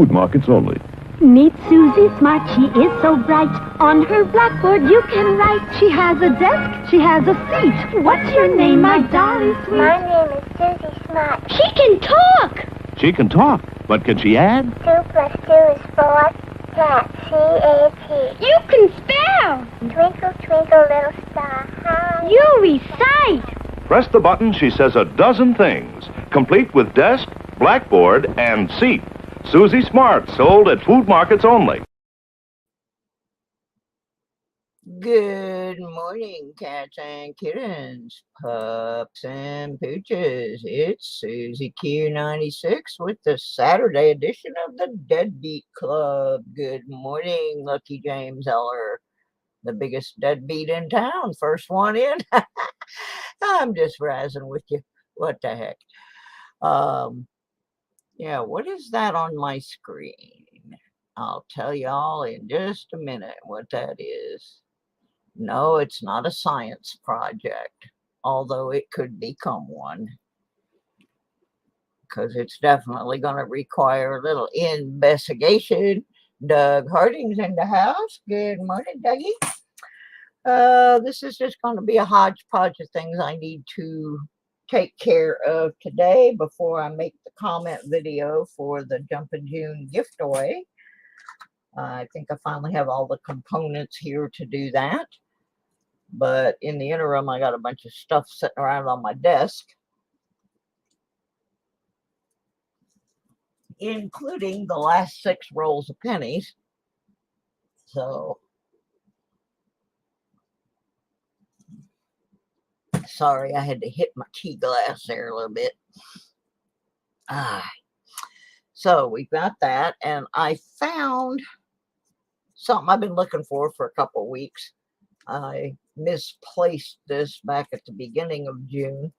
food markets only. Meet Susie Smart, she is so bright. On her blackboard you can write. She has a desk, she has a seat. What's your name, my darling sweet? My name is Susie Smart. She can talk! She can talk, but can she add? 2 plus 2 is 4. Cat, C-A-T. You can spell! Twinkle, twinkle, little star, how You recite! Press the button, she says a dozen things, complete with desk, blackboard, and seat. Susie Smart, sold at food markets only. Good morning, cats and kittens, pups and pooches. It's Susie Q96 with the Saturday edition of the Deadbeat Club. Good morning, Lucky James Eller, the biggest deadbeat in town. First one in. I'm just razzing with you. What the heck? Yeah, what is that on my screen? I'll tell y'all in just a minute what that is. No, it's not a science project, although it could become one, because it's definitely going to require a little investigation. Doug Harding's in the house. Good morning, Dougie. This is just going to be a hodgepodge of things I need to take care of today before I make the comment video for the Jumpin June giveaway. I think I finally have all the components here to do that. But in the interim, I got a bunch of stuff sitting around on my desk, including the last 6 rolls of pennies. So, sorry, I had to hit my tea glass there a little bit. So we've got that, and I found something I've been looking for a couple of weeks. I misplaced this back at the beginning of June.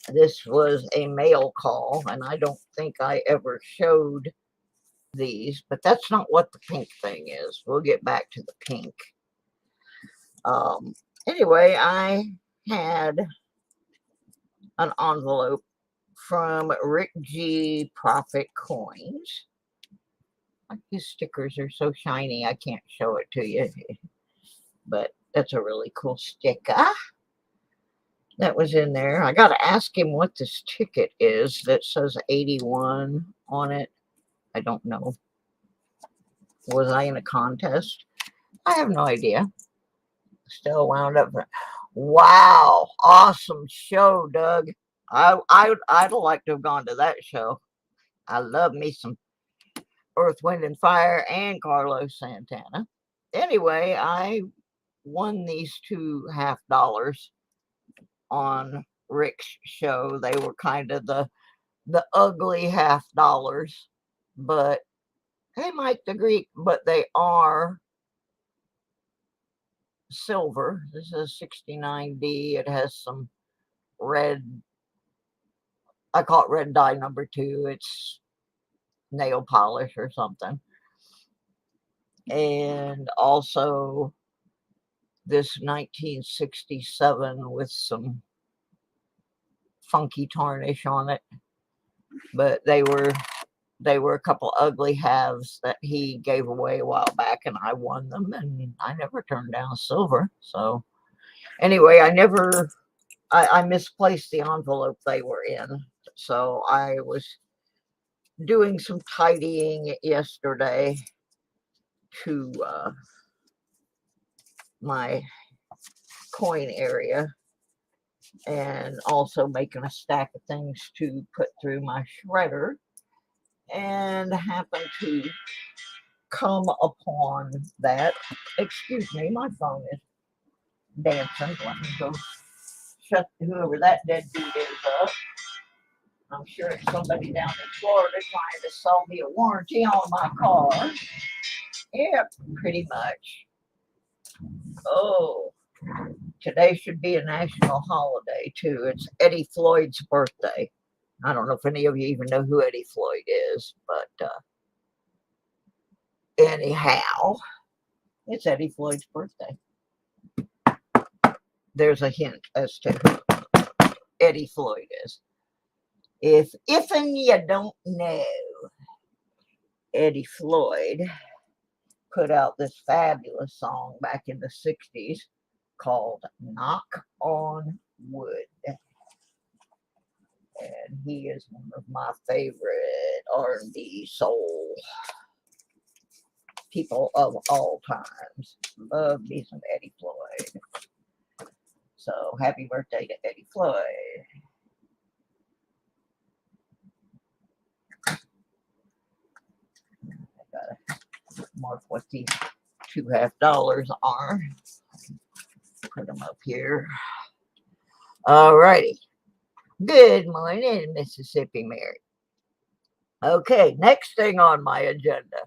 This was a mail call, and I don't think I ever showed these, but that's not what the pink thing is. We'll get back to the pink. Anyway, I had an envelope from Rick G. Profit Coins. His stickers are so shiny, I can't show it to you. But that's a really cool sticker that was in there. I got to ask him what this ticket is that says 81 on it. I don't know. Was I in a contest? I have no idea. Still wound up. Wow. Awesome show, Doug. I'd like to have gone to that show. I love me some Earth, Wind, and Fire and Carlos Santana. Anyway, I won these $2.50 on Rick's show. They were kind of the ugly $50, but they like the Greek, but they are silver. This is 69D. It has some red, I call it red dye number 2. It's nail polish or something. And also this 1967 with some funky tarnish on it. But they were a couple ugly halves that he gave away a while back, and I won them, and I never turned down silver. So anyway, I misplaced the envelope they were in. So I was doing some tidying yesterday to my coin area, and also making a stack of things to put through my shredder, and happened to come upon that. Excuse me, my phone is dancing. Let me go shut whoever that deadbeat is up. I'm sure it's somebody down in Florida trying to sell me a warranty on my car. Yep, pretty much. Oh, today should be a national holiday, too. It's Eddie Floyd's birthday. I don't know if any of you even know who Eddie Floyd is, but anyhow, it's Eddie Floyd's birthday. There's a hint as to who Eddie Floyd is. If and you don't know. Eddie Floyd put out this fabulous song back in the 60s called Knock on Wood. And he is one of my favorite R&B soul people of all times. Love me some Eddie Floyd. So happy birthday to Eddie Floyd. I gotta mark what these $2.50 are. Put them up here. All righty. Good morning, Mississippi Mary. Okay, next thing on my agenda,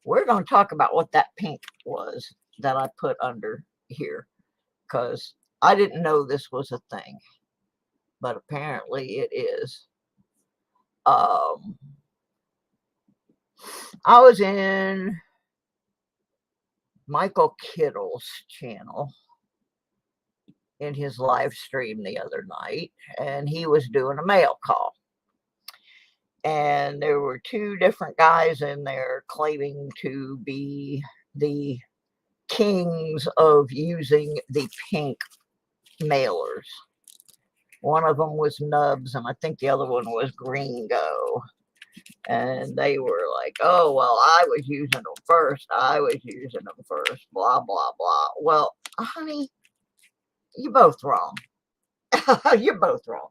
we're going to talk about what that pink was that I put under here, because I didn't know this was a thing, but apparently it is. I was in Michael Kittle's channel in his live stream the other night, and he was doing a mail call. And there were two different guys in there claiming to be the kings of using the pink mailers. One of them was Nubs, and I think the other one was Gringo. And they were like, oh, well, I was using them first. I was using them first. Blah, blah, blah. Well, honey, you're both wrong. You're both wrong.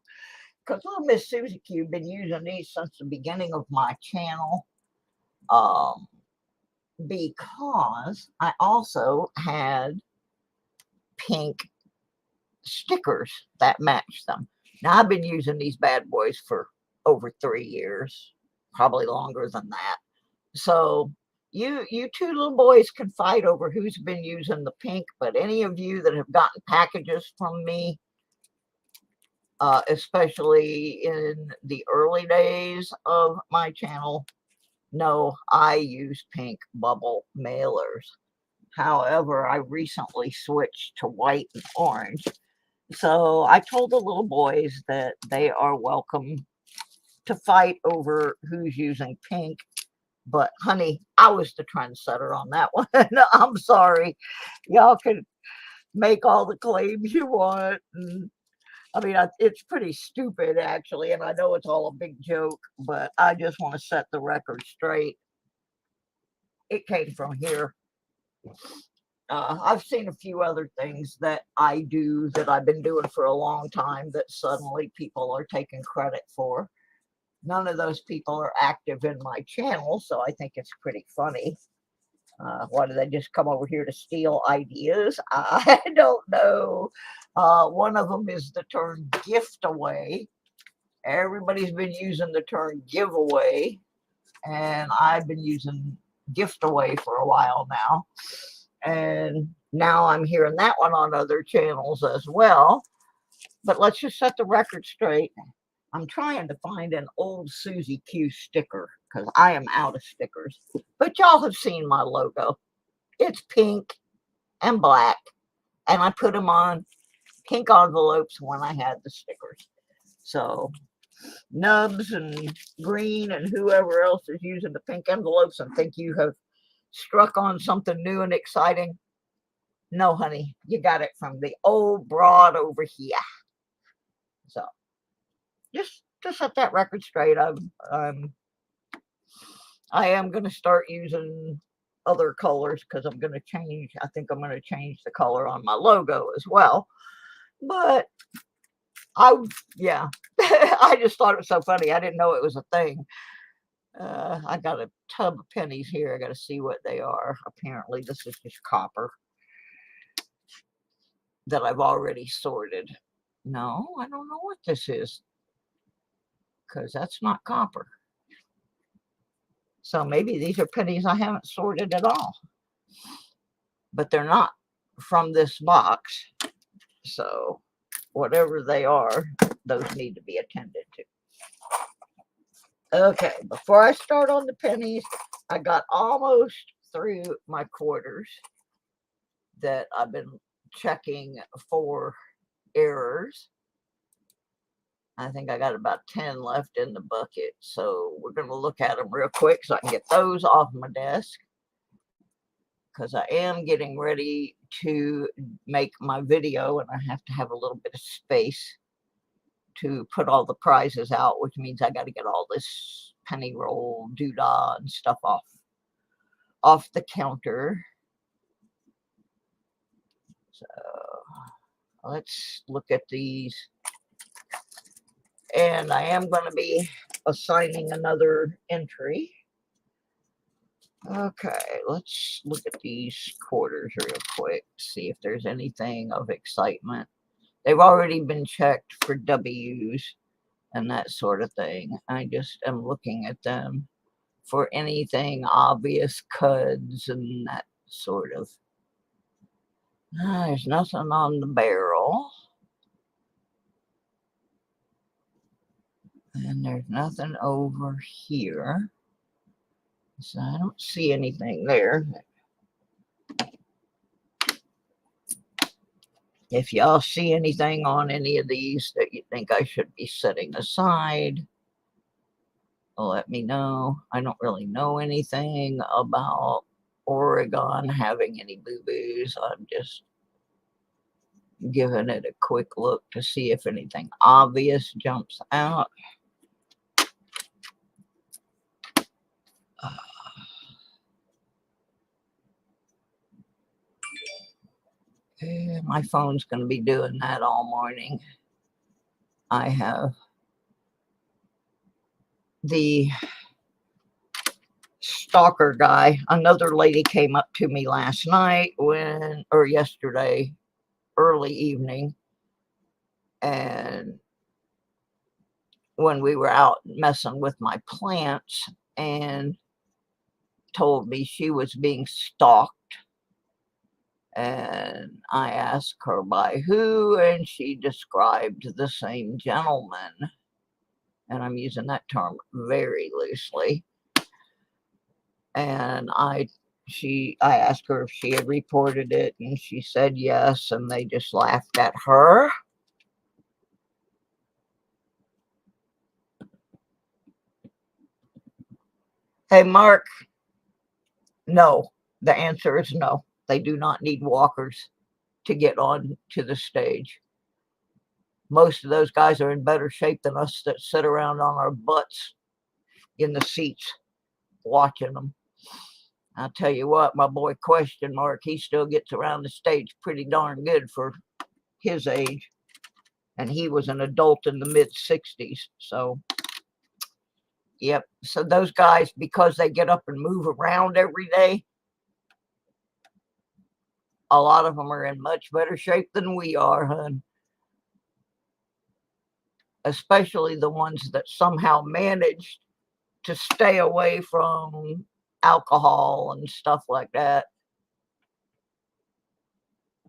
Because little Miss Susie Q been using these since the beginning of my channel. Because I also had pink stickers that matched them. Now, I've been using these bad boys for over 3 years, probably longer than that. So you two little boys can fight over who's been using the pink, but any of you that have gotten packages from me, especially in the early days of my channel, no, I use pink bubble mailers. However, I recently switched to white and orange. So I told the little boys that they are welcome to fight over who's using pink. But honey, I was the trendsetter on that one. I'm sorry. Y'all can make all the claims you want. And I mean, it's pretty stupid, actually, and I know it's all a big joke, but I just want to set the record straight. It came from here. I've seen a few other things that I do that I've been doing for a long time that suddenly people are taking credit for. None of those people are active in my channel, so I think it's pretty funny. Why do they just come over here to steal ideas? I don't know. One of them is the term gift away. Everybody's been using the term giveaway, and I've been using gift away for a while now. And now I'm hearing that one on other channels as well. But let's just set the record straight. I'm trying to find an old Susie Q sticker because I am out of stickers. But y'all have seen my logo. It's pink and black. And I put them on pink envelopes when I had the stickers. So Nubs and Green and whoever else is using the pink envelopes and think you have struck on something new and exciting. No, honey, you got it from the old broad over here. So just to set that record straight, I am going to start using other colors because I'm going to change. I think I'm going to change the color on my logo as well. But yeah, I just thought it was so funny. I didn't know it was a thing. I got a tub of pennies here. I got to see what they are. Apparently, this is just copper that I've already sorted. No, I don't know what this is because that's not copper. So maybe these are pennies I haven't sorted at all. But they're not from this box. So whatever they are, those need to be attended to. Okay, before I start on the pennies, I got almost through my quarters that I've been checking for errors. I think I got about 10 left in the bucket. So we're going to look at them real quick so I can get those off my desk. Because I am getting ready to make my video and I have to have a little bit of space to put all the prizes out, which means I got to get all this penny roll, doodah, and stuff off the counter. So let's look at these. And I am going to be assigning another entry. Okay, let's look at these quarters real quick, see if there's anything of excitement. They've already been checked for W's and that sort of thing. I just am looking at them for anything obvious, cuds and that sort of. There's nothing on the barrel. And there's nothing over here. So I don't see anything there. If y'all see anything on any of these that you think I should be setting aside, let me know. I don't really know anything about Oregon having any boo-boos. I'm just giving it a quick look to see if anything obvious jumps out. My phone's going to be doing that all morning. I have the stalker guy. Another lady came up to me last night or yesterday, early evening. And when we were out messing with my plants, and told me she was being stalked. And I asked her by who, and she described the same gentleman. And I'm using that term very loosely. And I asked her if she had reported it, and she said yes, and they just laughed at her. Hey, Mark. No, the answer is no. They do not need walkers to get on to the stage. Most of those guys are in better shape than us that sit around on our butts in the seats watching them. I'll tell you what, my boy Question Mark, he still gets around the stage pretty darn good for his age. And he was an adult in the mid-60s. So, yep. So those guys, because they get up and move around every day, a lot of them are in much better shape than we are, hun. Especially the ones that somehow managed to stay away from alcohol and stuff like that.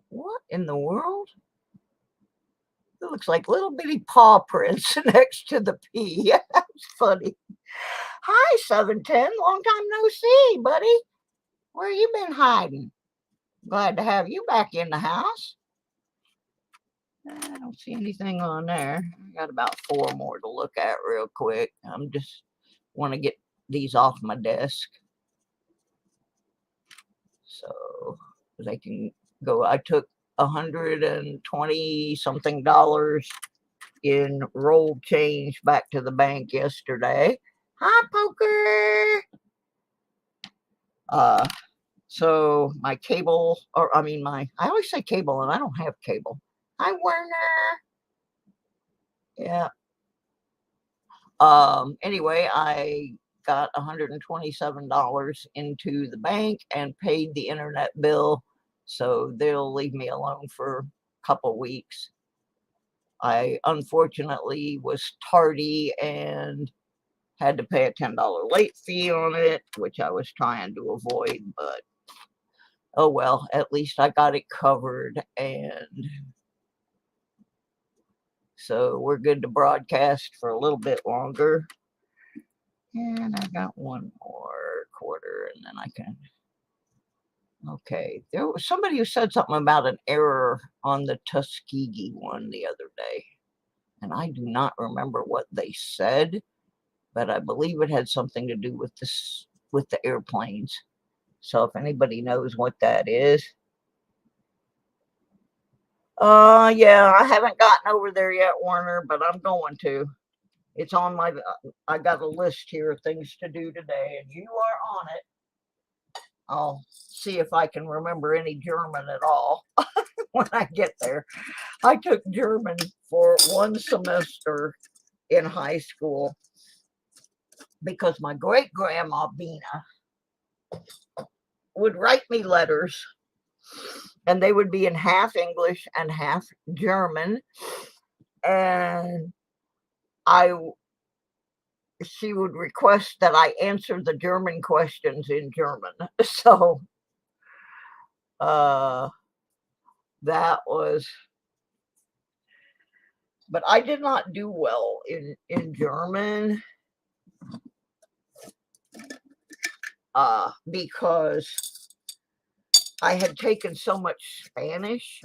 What in the world? It looks like little bitty paw prints next to the P. That's funny. Hi, 710. Long time no see, buddy. Where you been hiding? Glad to have you back in the house. I don't see anything on there. I got about 4 more to look at real quick. I'm just want to get these off my desk so they can go. I took $120 something in rolled change back to the bank yesterday. Hi, Poker. So my cable, I always say cable and I don't have cable. Hi, Werner. Yeah. Anyway, I got $127 into the bank and paid the internet bill. So they'll leave me alone for a couple weeks. I unfortunately was tardy and had to pay a $10 late fee on it, which I was trying to avoid, but oh well, at least I got it covered. And so we're good to broadcast for a little bit longer. And I got 1 more quarter and then I can. Okay, there was somebody who said something about an error on the Tuskegee one the other day. and I do not remember what they said, but I believe it had something to do with this, with the airplanes. So if anybody knows what that is. Yeah, I haven't gotten over there yet, Warner, but I'm going to. It's on my, I got a list here of things to do today, and you are on it. I'll see if I can remember any German at all when I get there. I took German for 1 semester in high school because my great-grandma Bina would write me letters, and they would be in half English and half German, and she would request that I answer the German questions in German. So that was, but I did not do well in German because I had taken so much Spanish,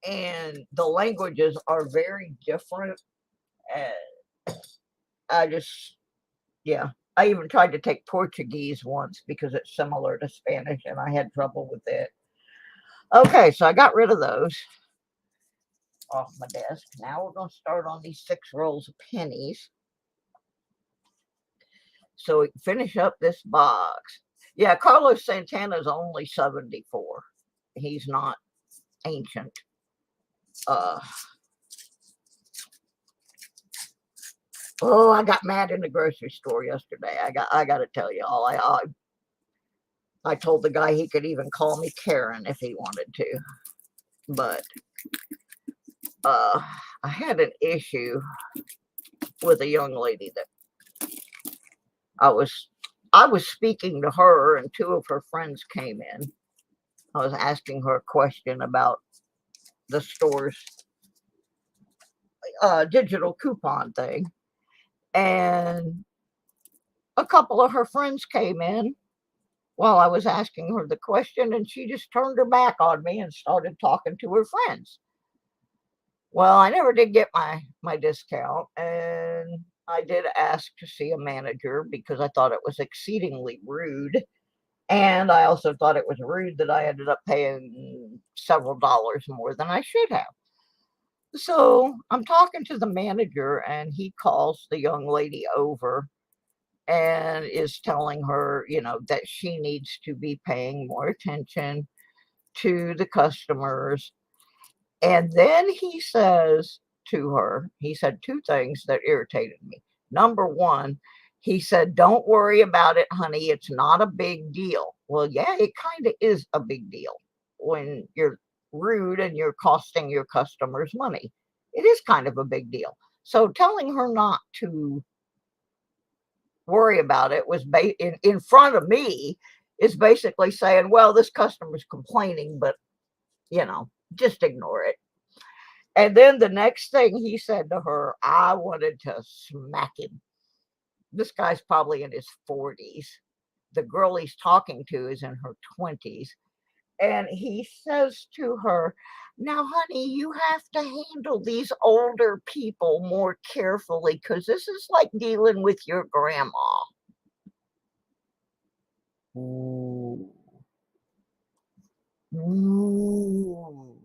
and the languages are very different. And I just, yeah, I even tried to take Portuguese once because it's similar to Spanish, and I had trouble with it. Okay, so I got rid of those off my desk. Now we're going to start on these 6 rolls of pennies, so we can finish up this box. Yeah, Carlos Santana is only 74. He's not ancient. Oh, I got mad in the grocery store yesterday. I got to tell you all. I told the guy he could even call me Karen if he wanted to. But I had an issue with a young lady that I was speaking to her, and 2 of her friends came in. I was asking her a question about the store's digital coupon thing. And a couple of her friends came in while I was asking her the question, and she just turned her back on me and started talking to her friends. Well, I never did get my discount, and I did ask to see a manager because I thought it was exceedingly rude. And I also thought it was rude that I ended up paying several dollars more than I should have. So I'm talking to the manager, and he calls the young lady over and is telling her, that she needs to be paying more attention to the customers. And then he says to her, he said 2 things that irritated me. Number 1, he said, "Don't worry about it, honey. It's not a big deal." Well, yeah, it kind of is a big deal when you're rude and you're costing your customers money. It is kind of a big deal. So telling her not to worry about it was in front of me is basically saying, well, this customer's complaining, but just ignore it. And then the next thing he said to her, I wanted to smack him. This guy's probably in his 40s. The girl he's talking to is in her 20s. And he says to her, "Now, honey, you have to handle these older people more carefully because this is like dealing with your grandma." Ooh. Ooh.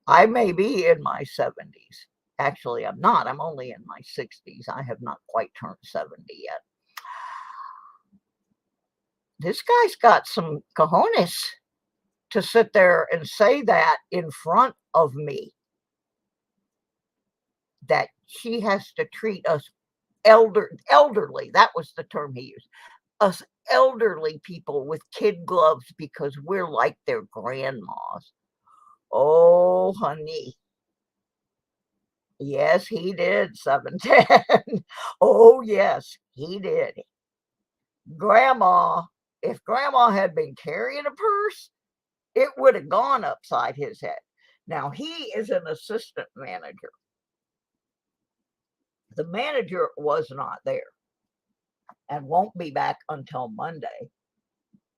I may be in my 70s. Actually, I'm not. I'm only in my 60s. I have not quite turned 70 yet. This guy's got some cojones to sit there and say that in front of me, that she has to treat us elderly. That was the term he used. Us elderly people with kid gloves because we're like their grandmas. Oh, honey. Yes, he did, 710. Oh, yes, he did. If Grandma had been carrying a purse, it would have gone upside his head. Now, he is an assistant manager. The manager was not there and won't be back until Monday.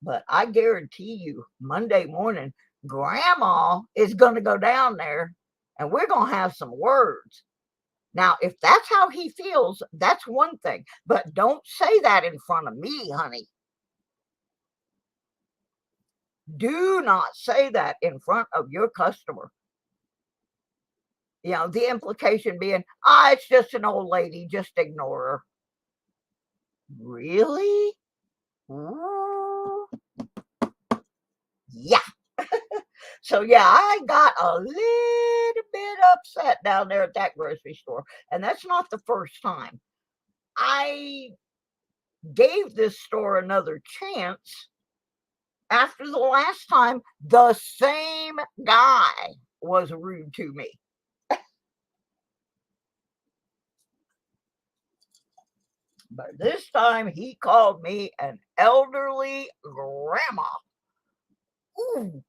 But I guarantee you, Monday morning, Grandma is going to go down there and we're going to have some words. Now, if that's how he feels, that's one thing. But don't say that in front of me, honey. Do not say that in front of your customer. You know, the implication being, it's just an old lady, just ignore her. Really? Ooh. Yeah. So, yeah, I got a little bit upset down there at that grocery store. And that's not the first time. I gave this store another chance after the last time the same guy was rude to me. But this time he called me an elderly grandma. Ooh.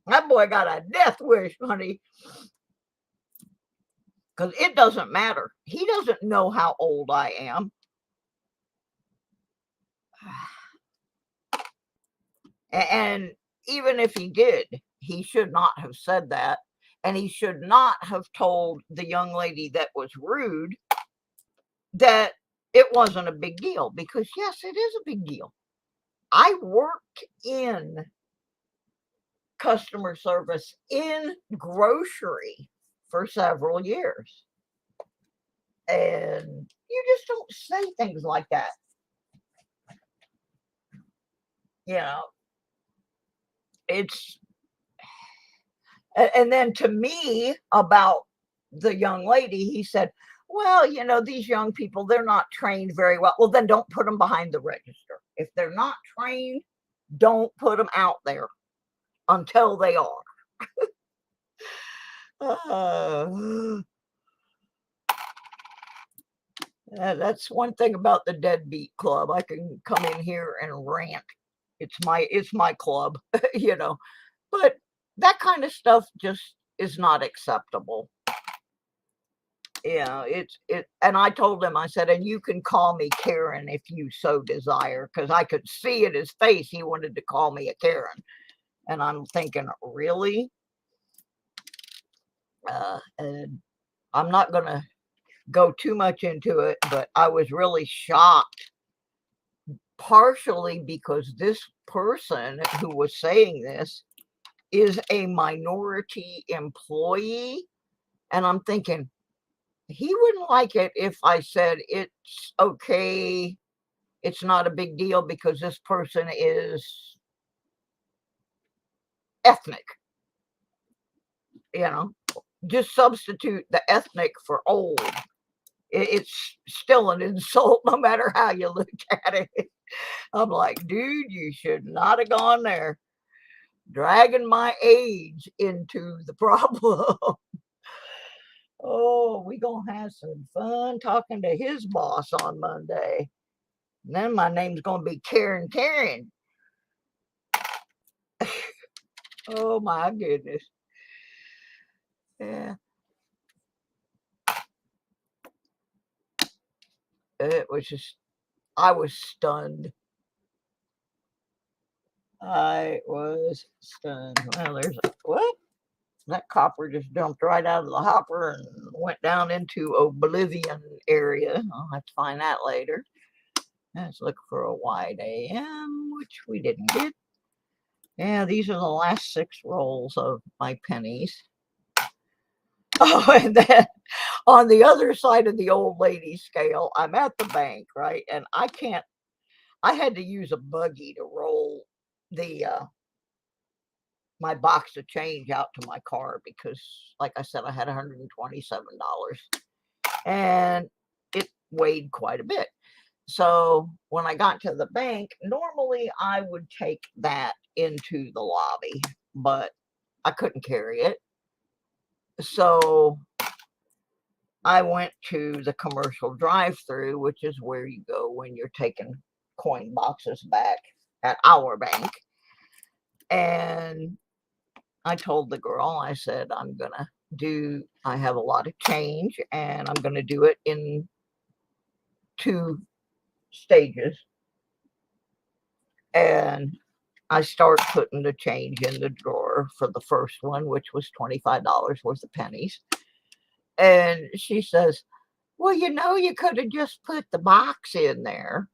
That boy got a death wish, honey. Because it doesn't matter. He doesn't know how old I am. And even if he did, he should not have said that. And he should not have told the young lady that was rude that it wasn't a big deal. Because, yes, it is a big deal. I worked in customer service in grocery for several years. And you just don't say things like that. You know, it's, and then to me about the young lady, he said, well, you know, these young people, they're not trained very well. Well, then don't put them behind the register. If they're not trained, don't put them out there until they are. That's one thing about the Deadbeat Club. I can come in here and rant. It's my club, you know. But that kind of stuff just is not acceptable. Yeah, and I told him, I said, and you can call me Karen if you so desire, because I could see in his face he wanted to call me a Karen. And I'm thinking, really? And I'm not going to go too much into it, but I was really shocked, partially because this person who was saying this is a minority employee. And I'm thinking, he wouldn't like it if I said it's okay, it's not a big deal because this person is ethnic. You know, just substitute the ethnic for old. It's still an insult no matter how you look at it. I'm like, dude, you should not have gone there, dragging my age into the problem. Oh, we gonna have some fun talking to his boss on Monday. And then my name's gonna be Karen. Oh my goodness. Yeah. It was just, I was stunned. I was stunned. Well, there's a, what? That copper just dumped right out of the hopper and went down into oblivion area. I'll have to find that later. Let's look for a wide AM, which we didn't get. Yeah, these are the last 6 rolls of my pennies. Oh, and then on the other side of the old lady scale, I'm at the bank, right? And I had to use a buggy to roll the my box of change out to my car because, like I said, I had $127 and it weighed quite a bit. So when I got to the bank, normally I would take that into the lobby, but I couldn't carry it. So I went to the commercial drive-through, which is where you go when you're taking coin boxes back at our bank. And I told the girl, I said, I have a lot of change and I'm going to do it in 2 stages. And I start putting the change in the drawer for the first one, which was $25 worth of pennies. And she says, well, you know, you could have just put the box in there.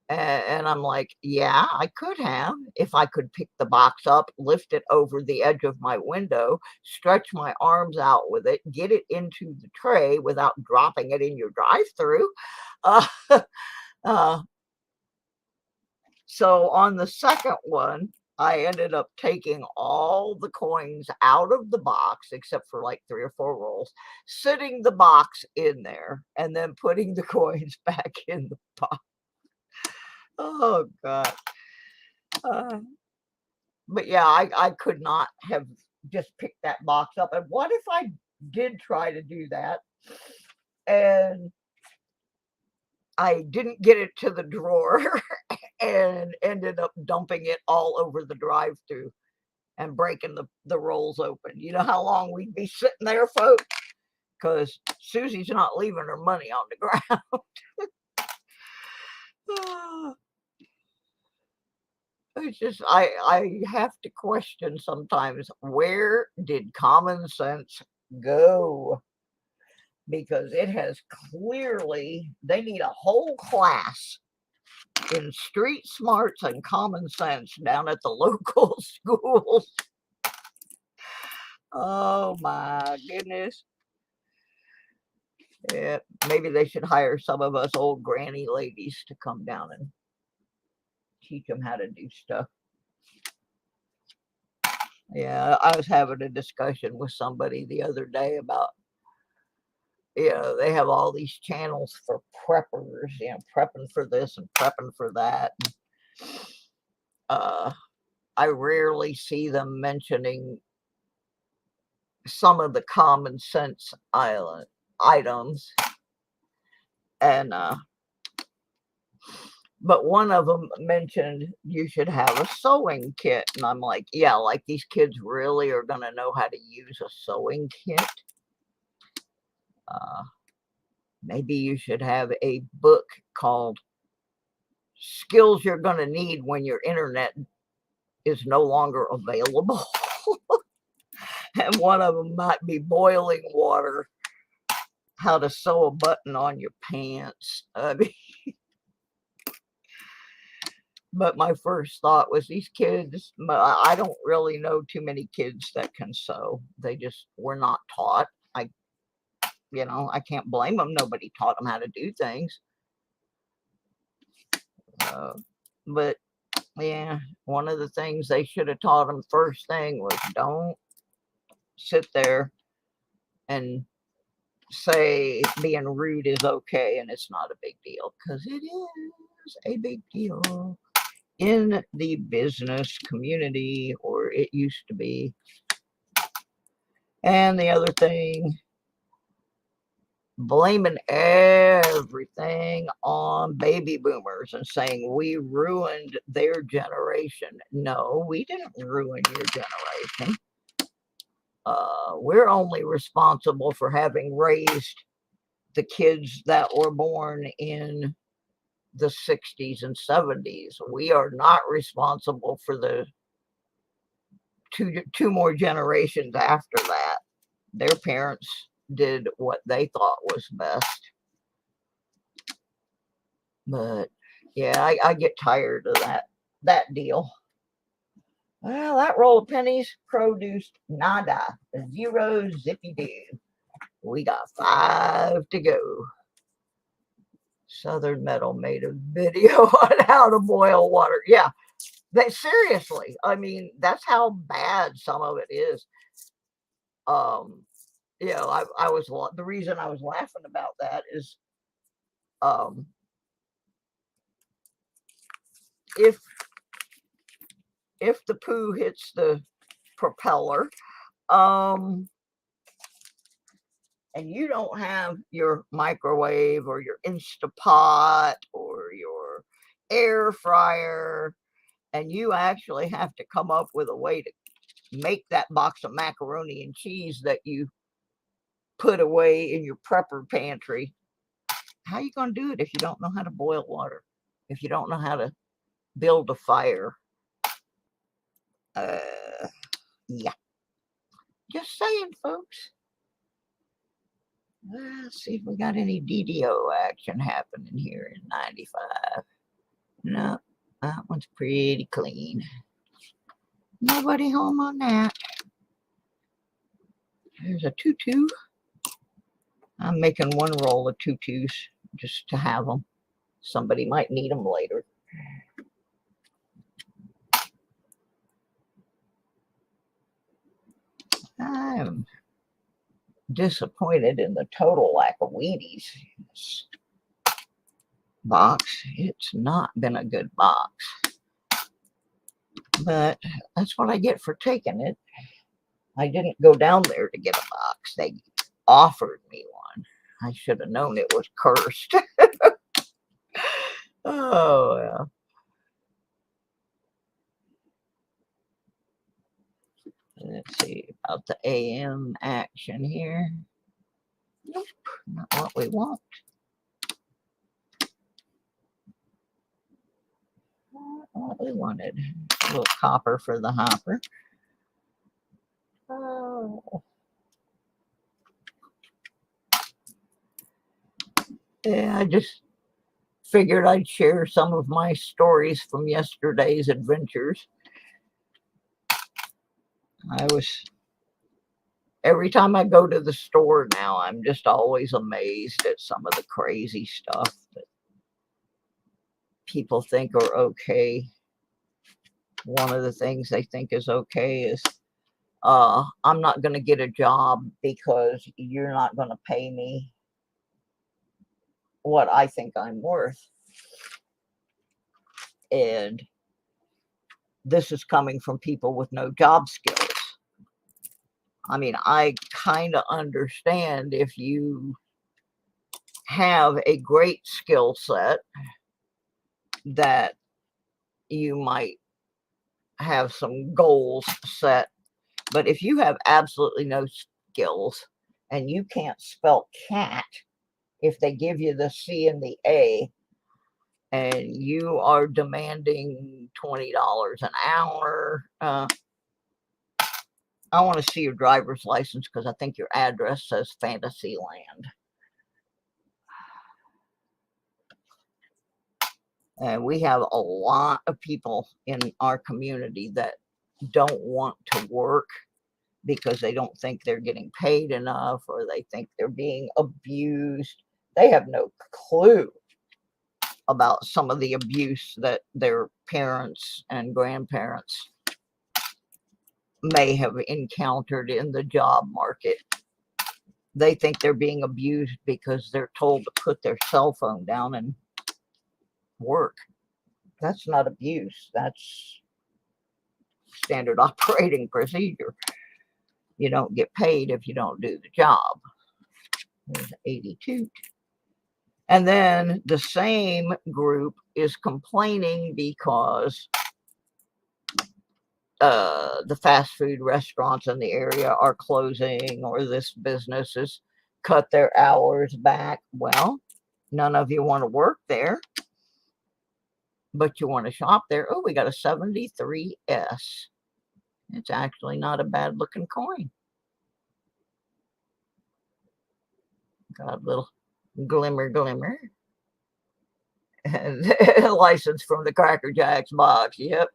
And I'm like, yeah, I could have, if I could pick the box up, lift it over the edge of my window, stretch my arms out with it, get it into the tray without dropping it in your drive-through. Uh, so on the second one, I ended up taking all the coins out of the box, except for like 3 or 4 rolls, sitting the box in there, and then putting the coins back in the box. Oh, God. But yeah, I could not have just picked that box up. And what if I did try to do that and I didn't get it to the drawer and ended up dumping it all over the drive-through and breaking the rolls open? You know how long we'd be sitting there, folks? Because Susie's not leaving her money on the ground. It's just, I have to question sometimes, where did common sense go? Because it has clearly, they need a whole class in street smarts and common sense down at the local schools. Oh my goodness. Yeah, maybe they should hire some of us old granny ladies to come down and teach them how to do stuff. Yeah, I was having a discussion with somebody the other day about, you know, they have all these channels for preppers, you know, prepping for this and prepping for that. I rarely see them mentioning some of the common sense items. And but one of them mentioned you should have a sewing kit. And I'm like, yeah, like these kids really are going to know how to use a sewing kit? Maybe you should have a book called Skills You're Going to Need When Your Internet is No Longer Available. And one of them might be boiling water, how to sew a button on your pants. But my first thought was, these kids, I don't really know too many kids that can sew. They just were not taught. You know, I can't blame them. Nobody taught them how to do things. But yeah, one of the things they should have taught them first thing was, don't sit there and say being rude is okay and it's not a big deal, because it is a big deal in the business community, or it used to be. And the other thing, blaming everything on baby boomers and saying we ruined their generation. No, we didn't ruin your generation. We're only responsible for having raised the kids that were born in the 60s and 70s. We are not responsible for the two more generations after that. Their parents did what they thought was best. But yeah, I get tired of that deal. Well, that roll of pennies produced nada, 0 zippy do. We got 5 to go. Southern Metal made a video on how to boil water. Yeah, seriously, I mean, that's how bad some of it is. You know, the reason I was laughing about that is, if the poo hits the propeller, and you don't have your microwave or your Instapot or your air fryer, and you actually have to come up with a way to make that box of macaroni and cheese that you put away in your prepper pantry, how are you going to do it if you don't know how to boil water? If you don't know how to build a fire? Yeah. Just saying, folks. Let's see if we got any DDO action happening here in 95. No, that one's pretty clean. Nobody home on that. There's a 2-2. I'm making one roll of 2-2s just to have them. Somebody might need them later. I'm disappointed in the total lack of Wheaties in this box. It's not been a good box. But that's what I get for taking it. I didn't go down there to get a box. They offered me one. I should have known it was cursed. Oh, yeah. Let's see about the AM action here. Nope, not what we want. Not what we wanted. A little copper for the hopper. Oh. Yeah, I just figured I'd share some of my stories from yesterday's adventures. Every time I go to the store now, I'm just always amazed at some of the crazy stuff that people think are okay. One of the things they think is okay is, I'm not going to get a job because you're not going to pay me what I think I'm worth. And this is coming from people with no job skills. I mean, I kind of understand if you have a great skill set that you might have some goals set. But if you have absolutely no skills and you can't spell cat, if they give you the C and the A, and you are demanding $20 an hour, I want to see your driver's license because I think your address says Fantasyland. And we have a lot of people in our community that don't want to work because they don't think they're getting paid enough, or they think they're being abused. They have no clue about some of the abuse that their parents and grandparents may have encountered in the job market. They think they're being abused because they're told to put their cell phone down and work. That's not abuse. That's standard operating procedure. You don't get paid if you don't do the job. There's 82. And then the same group is complaining because the fast food restaurants in the area are closing, or this business has cut their hours back. Well, none of you want to work there, but you want to shop there. Oh, we got a 73S. It's actually not a bad looking coin. Got a little glimmer. And license from the Cracker Jacks box. Yep.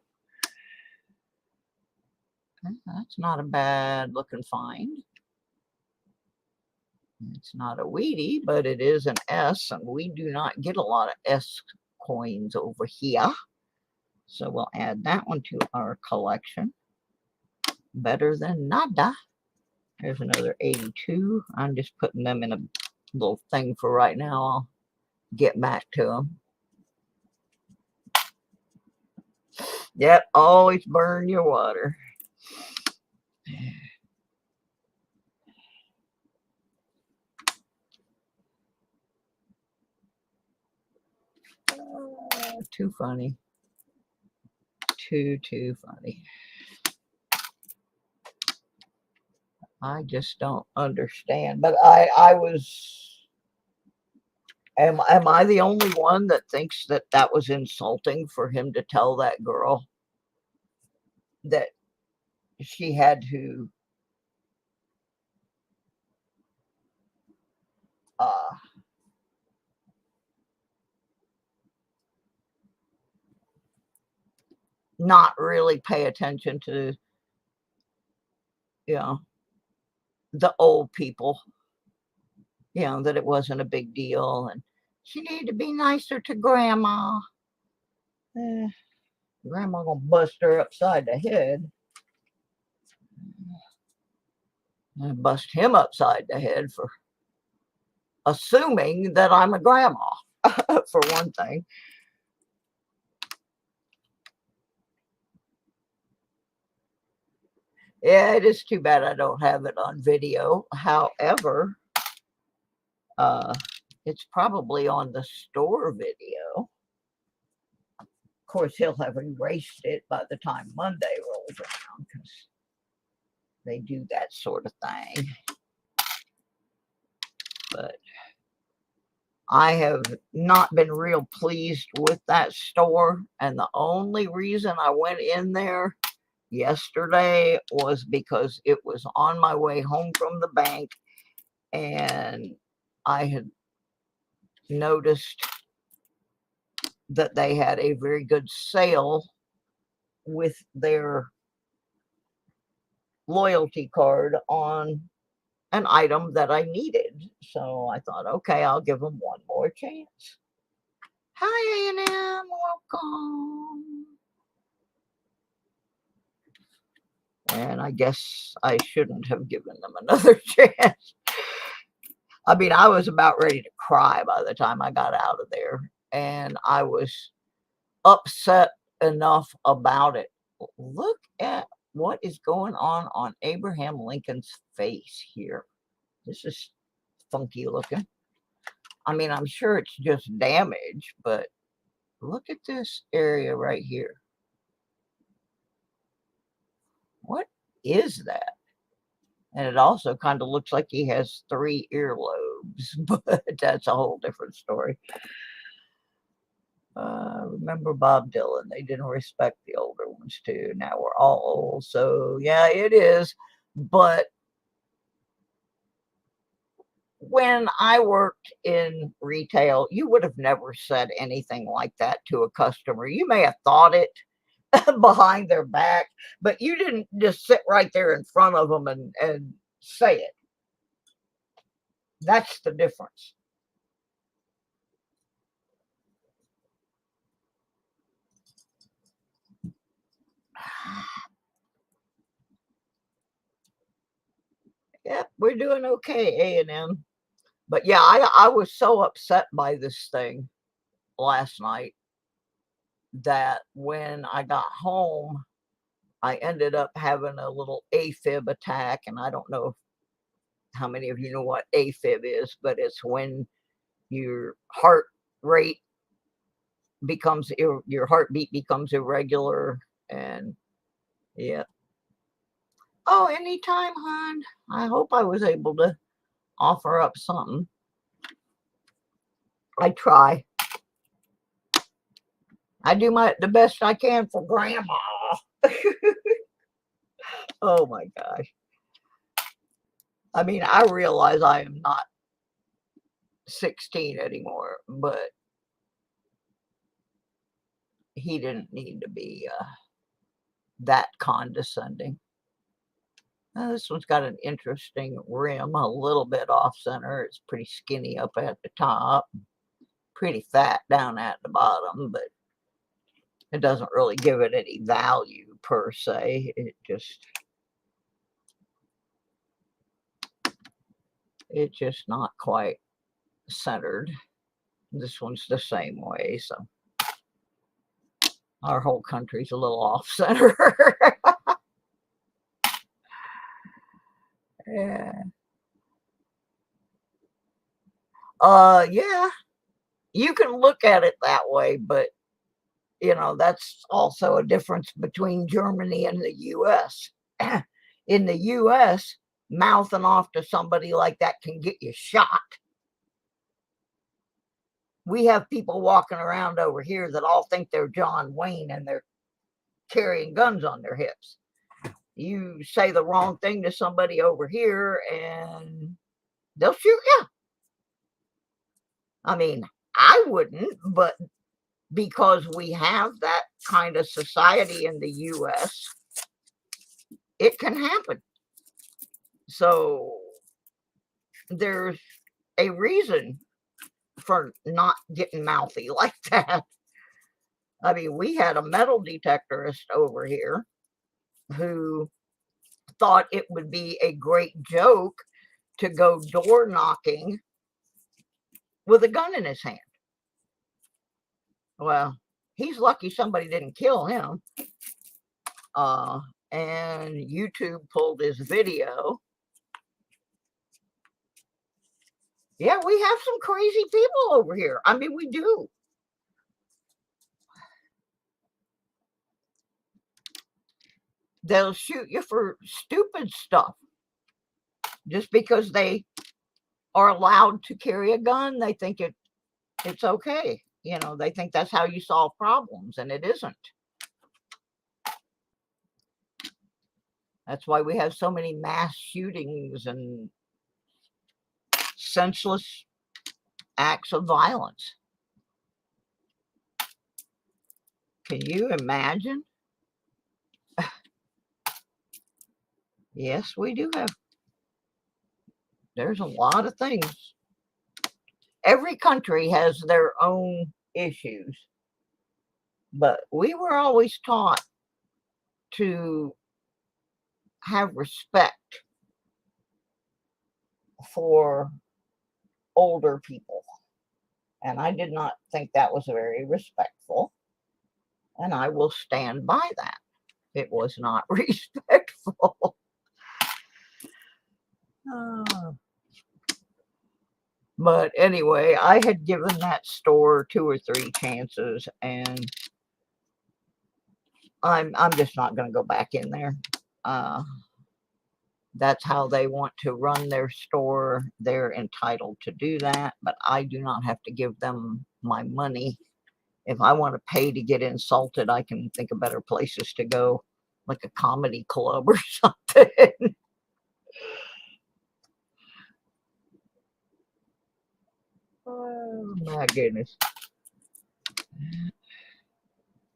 That's not a bad looking find. It's not a Wheatie, but it is an S, and we do not get a lot of S coins over here. So we'll add that one to our collection. Better than nada. There's another 82. I'm just putting them in a little thing for right now. I'll get back to them. Yep, always burn your water. Too funny. Too funny. I just don't understand. But I was, am I the only one that thinks that that was insulting for him to tell that girl that she had to not really pay attention to, the old people, that it wasn't a big deal, and she needed to be nicer to Grandma. Grandma gonna bust her upside the head. And bust him upside the head for assuming that I'm a grandma, for one thing. Yeah, it is too bad I don't have it on video. However, it's probably on the store video. Of course, he'll have erased it by the time Monday rolls around, because they do that sort of thing. But I have not been real pleased with that store, and the only reason I went in there yesterday was because it was on my way home from the bank, and I had noticed that they had a very good sale with their loyalty card on an item that I needed. So I thought, okay, I'll give them one more chance. Hi, A&M, welcome. And I guess I shouldn't have given them another chance. I mean, I was about ready to cry by the time I got out of there. And I was upset enough about it. Look at what is going on Abraham Lincoln's face here. This is funky looking. I mean, I'm sure it's just damage, but look at this area right here. What is that? And it also kind of looks like he has 3 earlobes, but that's a whole different story. Remember Bob Dylan? They didn't respect the older ones too. Now we're all old, so yeah, it is. But when I worked in retail, you would have never said anything like that to a customer. You may have thought it behind their back, but you didn't just sit right there in front of them and say it. That's the difference. Yep, we're doing okay, A&M. But yeah, I was so upset by this thing last night that when I got home, I ended up having a little AFib attack. And I don't know how many of you know what AFib is, but it's when your heart rate becomes, your heartbeat becomes irregular. And yeah. Oh, anytime, hon. I hope I was able to offer up something. I try. I do the best I can for Grandma. Oh my gosh. I mean, I realize I am not 16 anymore, but he didn't need to be that condescending. Now, this one's got an interesting rim, a little bit off center. It's pretty skinny up at the top, pretty fat down at the bottom, but it doesn't really give it any value per se. It's just not quite centered. This one's the same way, so our whole country's a little off center. Yeah. Yeah, you can look at it that way, but that's also a difference between Germany and the US. In the US, mouthing off to somebody like that can get you shot. We have people walking around over here that all think they're John Wayne and they're carrying guns on their hips. You say the wrong thing to somebody over here and they'll shoot you. I mean, I wouldn't, but because we have that kind of society in the U.S., it can happen. So there's a reason for not getting mouthy like that. I mean, we had a metal detectorist over here who thought it would be a great joke to go door knocking with a gun in his hand. Well, he's lucky somebody didn't kill him. And YouTube pulled his video. Yeah, we have some crazy people over here. I mean, we do. They'll shoot you for stupid stuff. Just because they are allowed to carry a gun, they think it's okay. You know, they think that's how you solve problems, and it isn't. That's why we have so many mass shootings and senseless acts of violence. Can you imagine? Yes, we do have. There's a lot of things. Every country has their own issues, but we were always taught to have respect for older people. And I did not think that was very respectful. And I will stand by that. It was not respectful. But anyway, I had given that store 2 or 3 chances, and I'm just not going to go back in there. That's how they want to run their store. They're entitled to do that, but I do not have to give them my money. If I want to pay to get insulted, I can think of better places to go, like a comedy club or something. Oh, my goodness.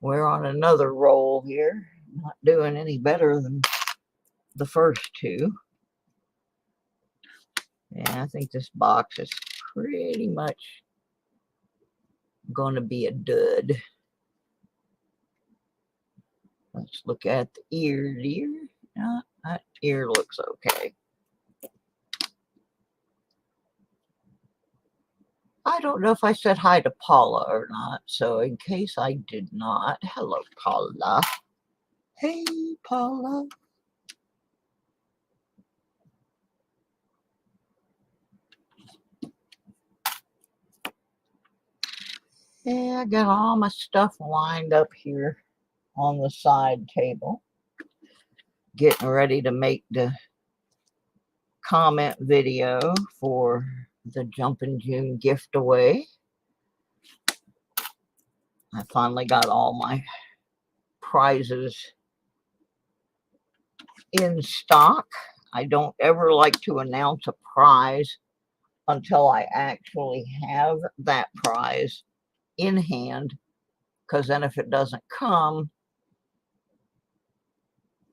We're on another roll here. Not doing any better than the first 2. Yeah, I think this box is pretty much going to be a dud. Let's look at the ear here. That ear looks okay. I don't know if I said hi to Paula or not, so in case I did not, hello, Paula. Hey, Paula. Yeah, I got all my stuff lined up here on the side table. Getting ready to make the comment video for the Jumpin June gift away. I finally got all my prizes in stock. I don't ever like to announce a prize until I actually have that prize in hand, because then if it doesn't come,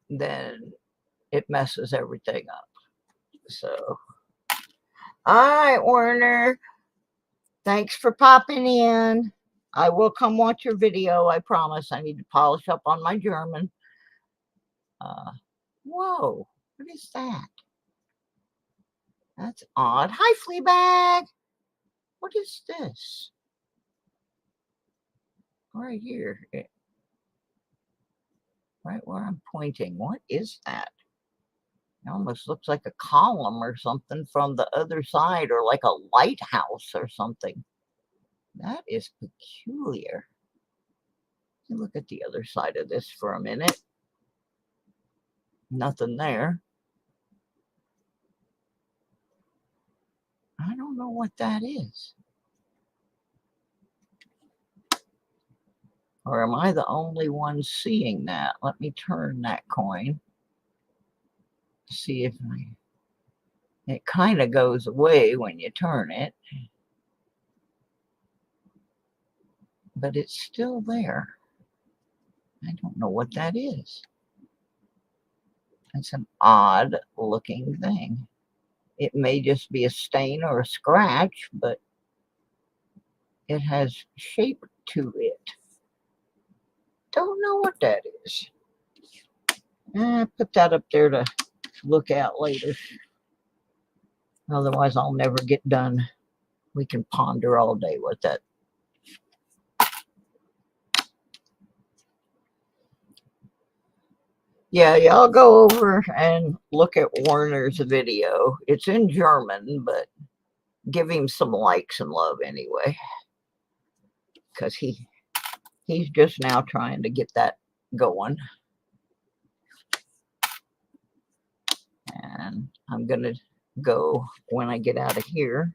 then it messes everything up. So, all right, Werner, thanks for popping in. I will come watch your video, I promise. I need to polish up on my German. Whoa, what is that? That's odd. Hi, Fleabag. What is this? Right here. Right where I'm pointing. What is that? It almost looks like a column or something from the other side, or like a lighthouse or something. That is peculiar. Let me look at the other side of this for a minute. Nothing there. I don't know what that is. Or am I the only one seeing that? Let me turn that coin. See if it kind of goes away when you turn it, but it's still there. I don't know what that is. It's an odd looking thing. It may just be a stain or a scratch, but it has shape to it. Don't know what that is. Put that up there to look at later. Otherwise, I'll never get done. We can ponder all day with that. Yeah, y'all go over and look at Warner's video. It's in German, but give him some likes and love anyway. Because he's just now trying to get that going. And I'm going to go when I get out of here.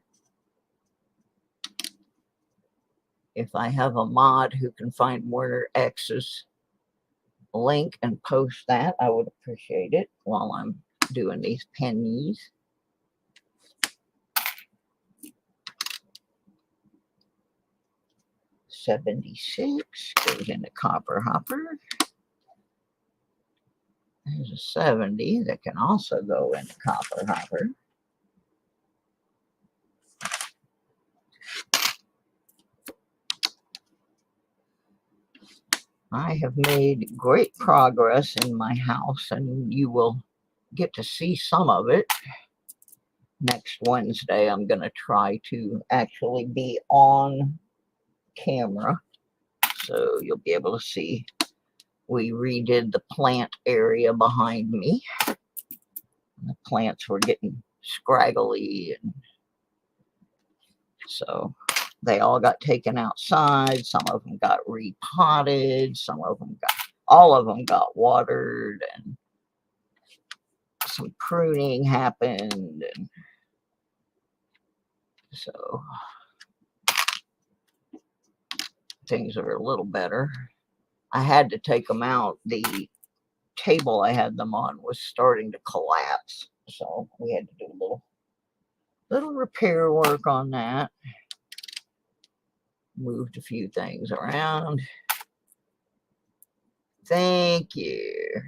If I have a mod who can find Warner X's link and post that, I would appreciate it while I'm doing these pennies. $76 goes in the copper hopper. There's a 70 that can also go in the copper hopper. I have made great progress in my house, and you will get to see some of it. Next Wednesday, I'm going to try to actually be on camera, so you'll be able to see. We redid the plant area behind me. The plants were getting scraggly, and so they all got taken outside. Some of them got repotted. All of them got watered, and some pruning happened. And so things are a little better. I had to take them out. The table I had them on was starting to collapse, so we had to do a little repair work on that. Moved a few things around. Thank you.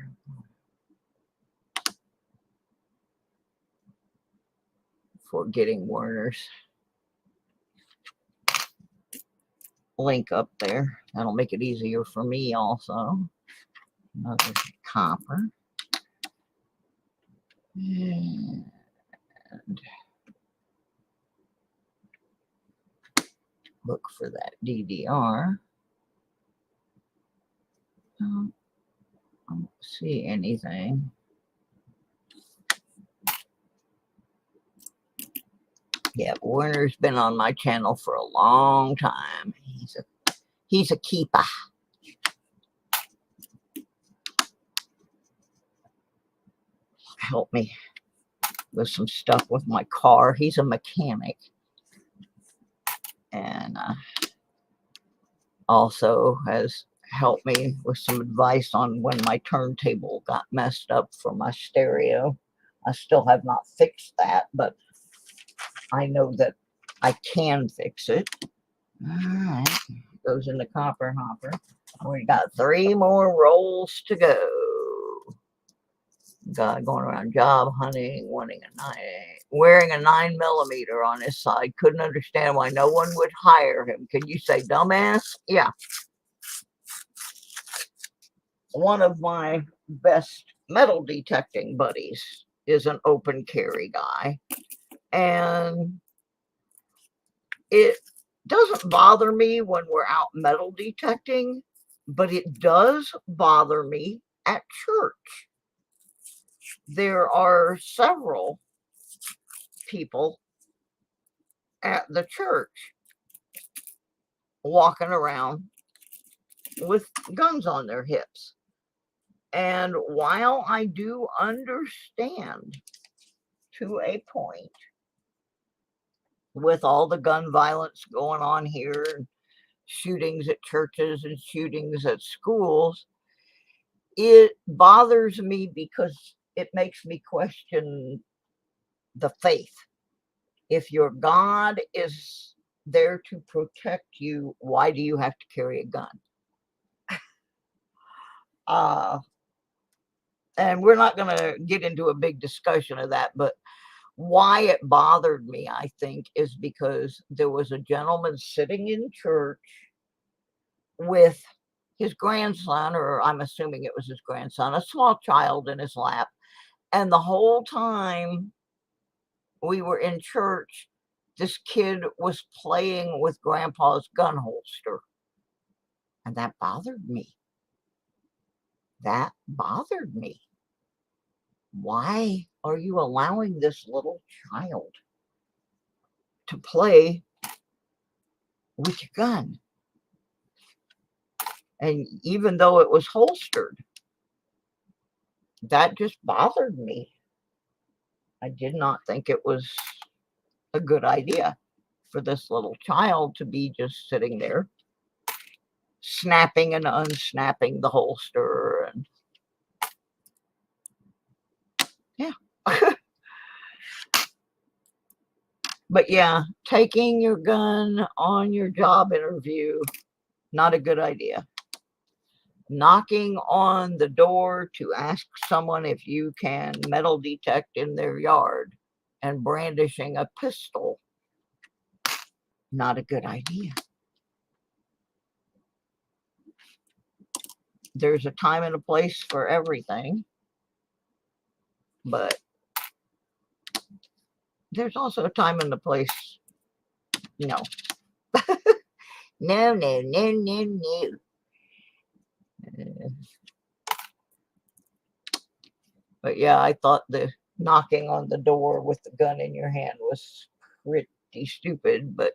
For getting Werner's link up there. That'll make it easier for me also. Another copper. And look for that DDR. I don't see anything. Yeah, Werner's been on my channel for a long time. He's a keeper. Help me with some stuff with my car. He's a mechanic. And also has helped me with some advice on when my turntable got messed up for my stereo. I still have not fixed that, but I know that I can fix it. All right, goes in the copper hopper. We got 3 more rolls to go. Guy going around job hunting, wearing a 9mm on his side. Couldn't understand why no one would hire him. Can you say dumbass? Yeah. One of my best metal detecting buddies is an open carry guy. And it doesn't bother me when we're out metal detecting, but it does bother me at church. There are several people at the church walking around with guns on their hips. And while I do understand to a point with all the gun violence going on here, and shootings at churches and shootings at schools, it bothers me because it makes me question the faith. If your God is there to protect you, why do you have to carry a gun? And we're not going to get into a big discussion of that, but why it bothered me, I think, is because there was a gentleman sitting in church with his grandson, or I'm assuming it was his grandson, a small child in his lap. And the whole time we were in church, this kid was playing with Grandpa's gun holster. And that bothered me. That bothered me. Why are you allowing this little child to play with your gun? And even though it was holstered, that just bothered me. I did not think it was a good idea for this little child to be just sitting there snapping and unsnapping the holster. And yeah. But yeah, taking your gun on your job interview, not a good idea. Knocking on the door to ask someone if you can metal detect in their yard and brandishing a pistol, not a good idea. There's a time and a place for everything, but there's also a time and a place. No. No, no, no, no, no. But yeah, I thought the knocking on the door with the gun in your hand was pretty stupid. But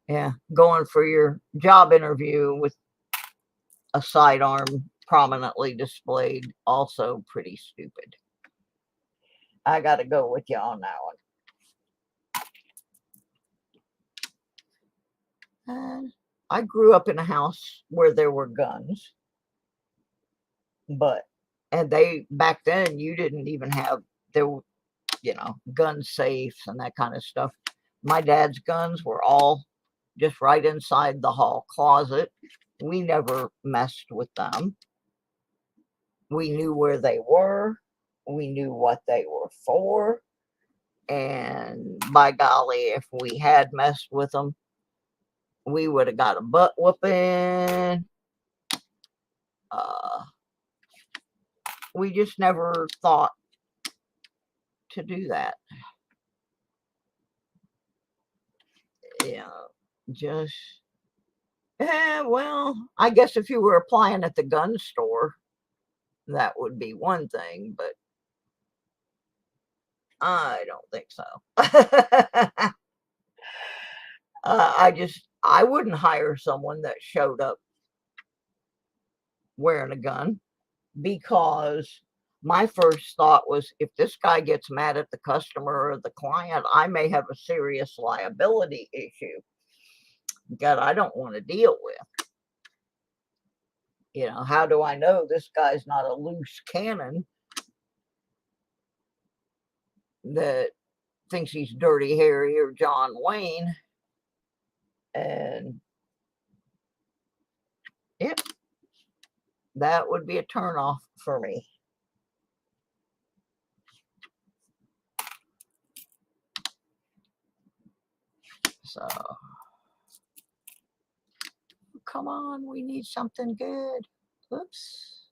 yeah, going for your job interview with a sidearm prominently displayed, also pretty stupid. I got to go with you on that one. I grew up in a house where there were guns, and they, back then, you didn't even have, there were, gun safes and that kind of stuff. My dad's guns were all just right inside the hall closet. We never messed with them. We knew where they were. We knew what they were for. And by golly, if we had messed with them, we would have got a butt whooping. We just never thought to do that. Yeah, just, well, I guess if you were applying at the gun store, that would be one thing, but I don't think so. I wouldn't hire someone that showed up wearing a gun, because my first thought was, if this guy gets mad at the customer or the client, I may have a serious liability issue that I don't want to deal with. How do I know this guy's not a loose cannon that thinks he's Dirty Harry or John Wayne? And yep, that would be a turnoff for me. So, come on, we need something good. Oops.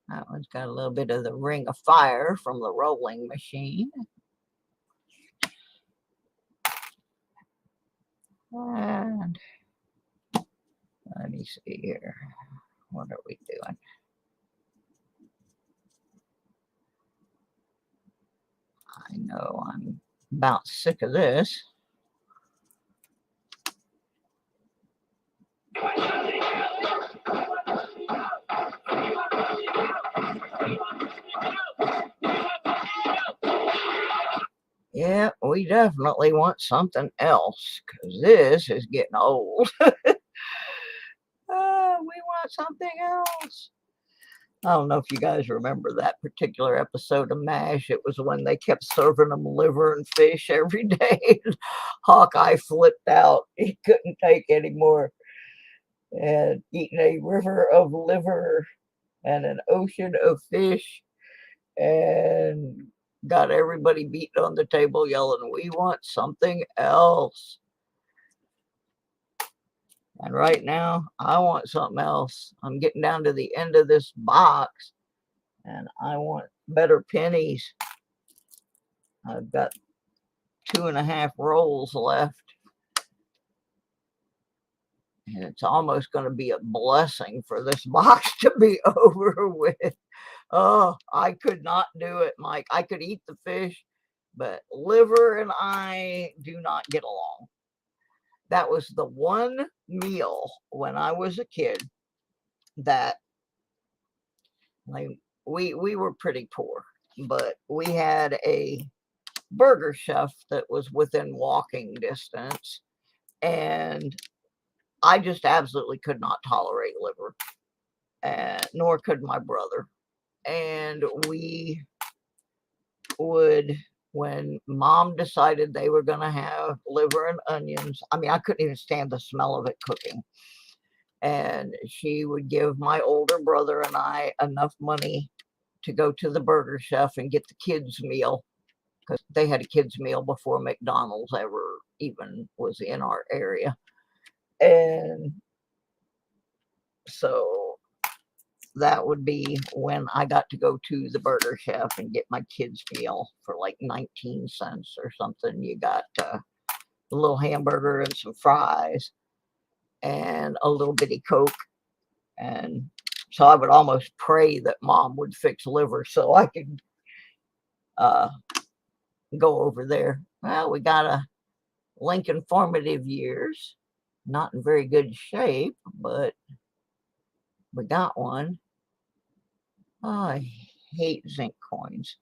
That one's got a little bit of the ring of fire from the rolling machine. And let me see here. What are we doing? I know I'm about sick of this. Yeah, we definitely want something else, because this is getting old. We want something else. I don't know if you guys remember that particular episode of MASH. It was when they kept serving them liver and fish every day. Hawkeye flipped out. He couldn't take anymore. And eating a river of liver and an ocean of fish, and got everybody beating on the table yelling, "We want something else." And right now, I want something else. I'm getting down to the end of this box, and I want better pennies. I've got 2.5 rolls left. And it's almost going to be a blessing for this box to be over with. Oh, I could not do it, Mike. I could eat the fish, but liver and I do not get along. That was the one meal when I was a kid that, like, we were pretty poor, but we had a burger chef that was within walking distance, and I just absolutely could not tolerate liver, and nor could my brother. And we would, when Mom decided they were going to have liver and onions, I mean, I couldn't even stand the smell of it cooking. And she would give my older brother and I enough money to go to the burger chef and get the kids' meal, because they had a kids' meal before McDonald's ever even was in our area. And so that would be when I got to go to the burger chef and get my kids' meal for like 19 cents or something. You got a little hamburger and some fries and a little bitty Coke. And so I would almost pray that Mom would fix liver so I could go over there. Well, we got a Lincoln formative years. Not in very good shape, but we got one. Oh, I hate zinc coins.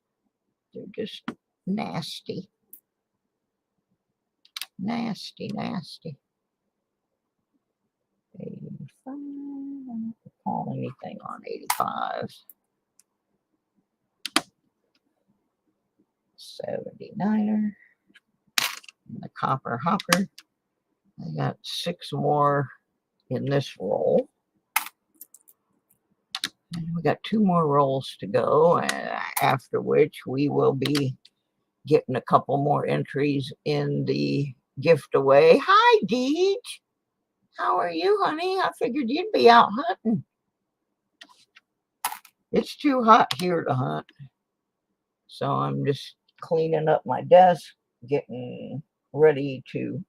They're just nasty. Nasty, nasty. 85. I don't recall anything on 85. 79er. And the copper hopper. I got 6 more in this roll. And we got 2 more rolls to go, after which we will be getting a couple more entries in the gift away. Hi, Deej. How are you, honey? I figured you'd be out hunting. It's too hot here to hunt. So I'm just cleaning up my desk, getting ready to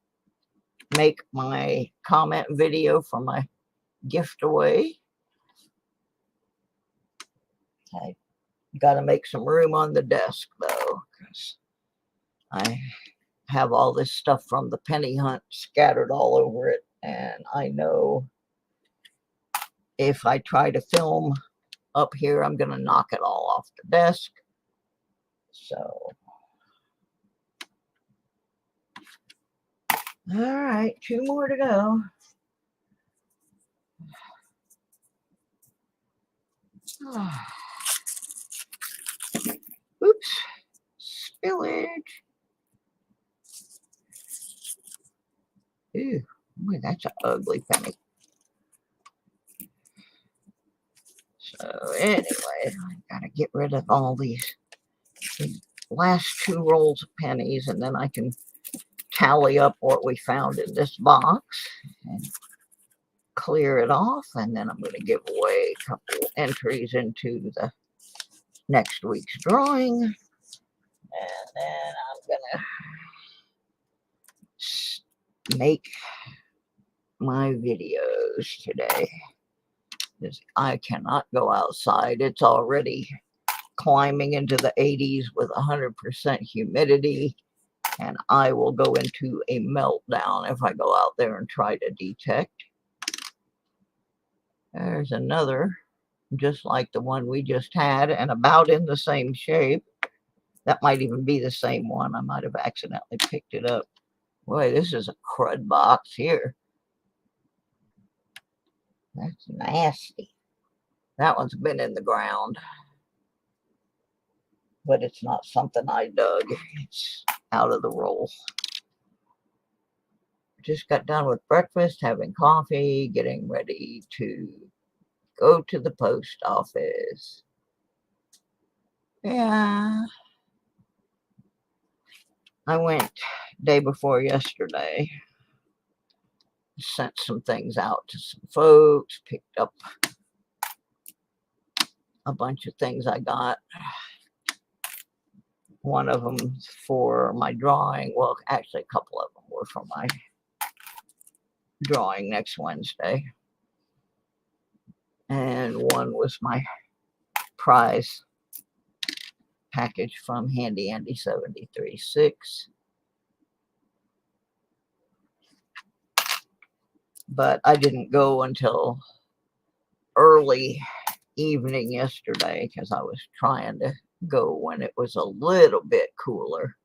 make my comment video for my gift away. I got to make some room on the desk, though, because I have all this stuff from the penny hunt scattered all over it. And I know if I try to film up here, I'm going to knock it all off the desk. So, all right, 2 more to go. Oops, spillage. Ooh, boy, that's an ugly penny. So anyway, I gotta get rid of all these last 2 rolls of pennies, and then I can tally up what we found in this box and clear it off, and then I'm going to give away a couple entries into the next week's drawing, and then I'm going to make my videos today. I cannot go outside. It's already climbing into the 80s with 100% humidity, and I will go into a meltdown if I go out there and try to detect. There's another, just like the one we just had, and about in the same shape. That might even be the same one. I might have accidentally picked it up. Boy, this is a crud box here. That's nasty. That one's been in the ground, but it's not something I dug. It's out of the roll. Just got done with breakfast, having coffee, getting ready to go to the post office. Yeah. I went day before yesterday. Sent some things out to some folks, picked up a bunch of things I got. One of them for my drawing. Well, actually, a couple of them were for my drawing next Wednesday. And one was my prize package from Handy Andy 73.6. But I didn't go until early evening yesterday because I was trying to go when it was a little bit cooler.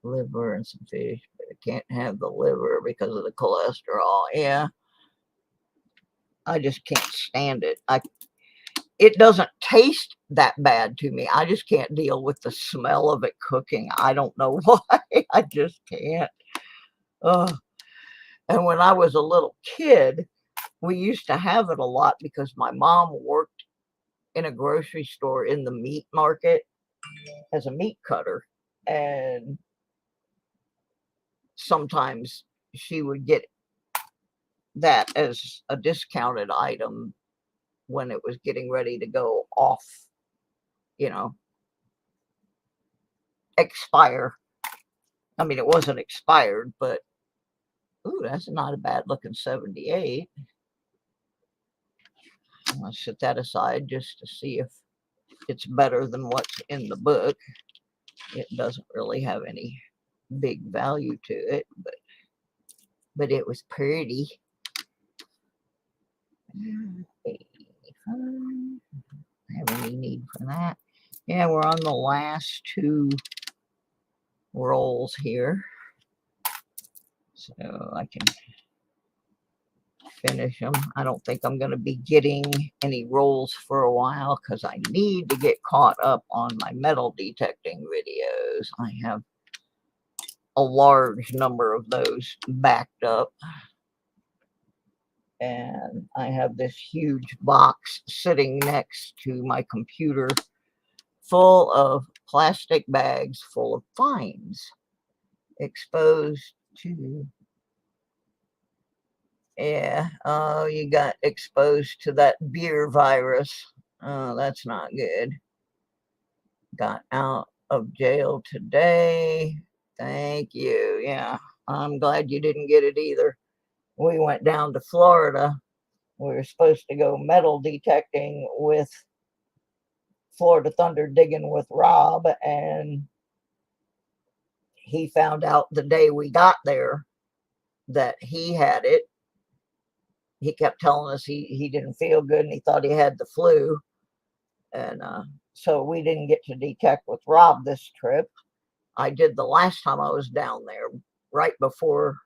Liver and some fish, but I can't have the liver because of the cholesterol. Yeah, I just can't stand it. It doesn't taste that bad to me. I just can't deal with the smell of it cooking. I don't know why. I just can't. And when I was a little kid, we used to have it a lot because my mom worked in a grocery store in the meat market as a meat cutter. And sometimes she would get that as a discounted item when it was getting ready to go off, expire. I mean, it wasn't expired, but ooh, that's not a bad looking 78. I'm going to set that aside just to see if it's better than what's in the book. It doesn't really have any big value to it, but it was pretty. Have any need for that? Yeah, we're on the last two rolls here, so I can finish them. I don't think I'm going to be getting any rolls for a while because I need to get caught up on my metal detecting videos. I have a large number of those backed up, and I have this huge box sitting next to my computer full of plastic bags full of fines exposed to, you got exposed to that beer virus. Oh, that's not good. Got out of jail today. Thank you. Yeah, I'm glad you didn't get it either. We went down to Florida. We were supposed to go metal detecting with Florida Thunder Digging with Rob, and he found out the day we got there that he had it. He kept telling us he didn't feel good and he thought he had the flu. And so we didn't get to detect with Rob this trip. I did the last time I was down there, right before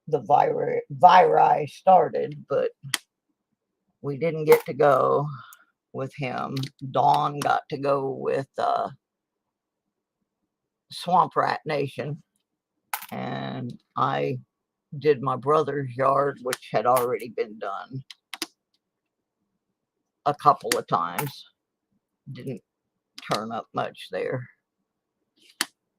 the viri started, but we didn't get to go with him. Dawn got to go with Swamp Rat Nation, and I did my brother's yard, which had already been done a couple of times. Didn't turn up much there.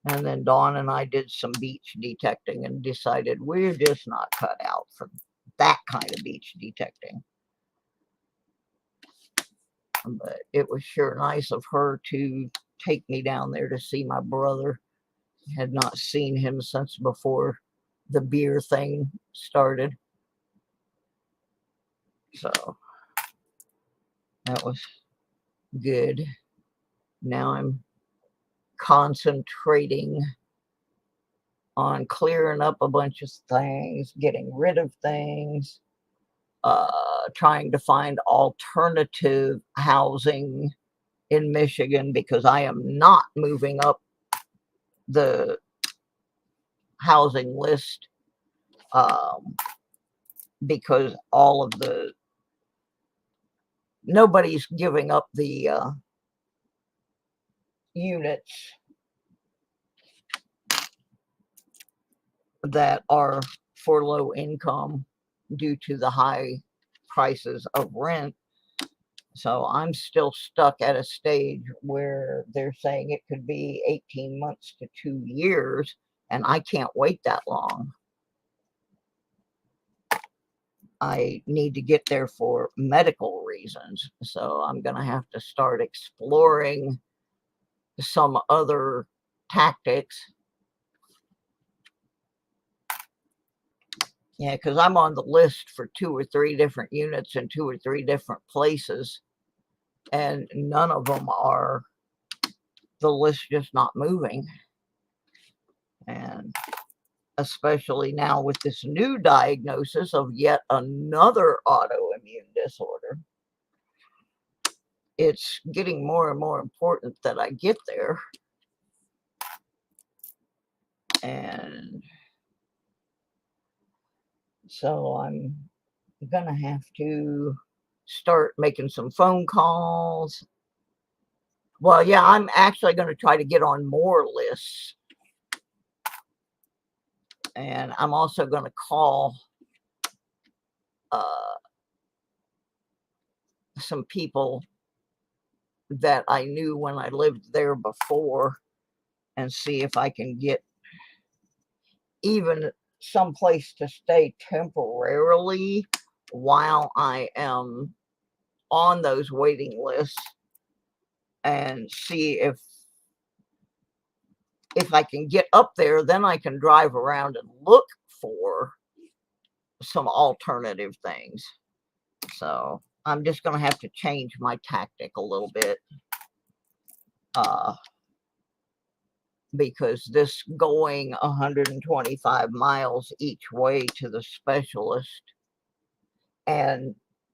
And then Dawn and I did some beach detecting and decided we're just not cut out for that kind of beach detecting. But it was sure nice of her to take me down there to see my brother. Had not seen him since before the beer thing started. So that was good. Now I'm concentrating on clearing up a bunch of things, getting rid of things, trying to find alternative housing in Michigan because I am not moving up the housing list because all of the nobody's giving up the units that are for low income due to the high prices of rent. So I'm still stuck at a stage where they're saying it could be 18 months to 2 years, and I can't wait that long. I need to get there for medical reasons. So I'm going to have to start exploring some other tactics. Yeah, because I'm on the list for 2 or 3 different units in 2 or 3 different places, and none of them are, the list just not moving. And especially now with this new diagnosis of yet another autoimmune disorder, it's getting more and more important that I get there. And so I'm gonna have to start making some phone calls. Well, yeah, I'm actually going to try to get on more lists. And I'm also going to call some people that I knew when I lived there before and see if I can get even some place to stay temporarily while I am on those waiting lists, and see if I can get up there. Then I can drive around and look for some alternative things. So I'm just going to have to change my tactic a little bit, because this going 125 miles each way to the specialist, and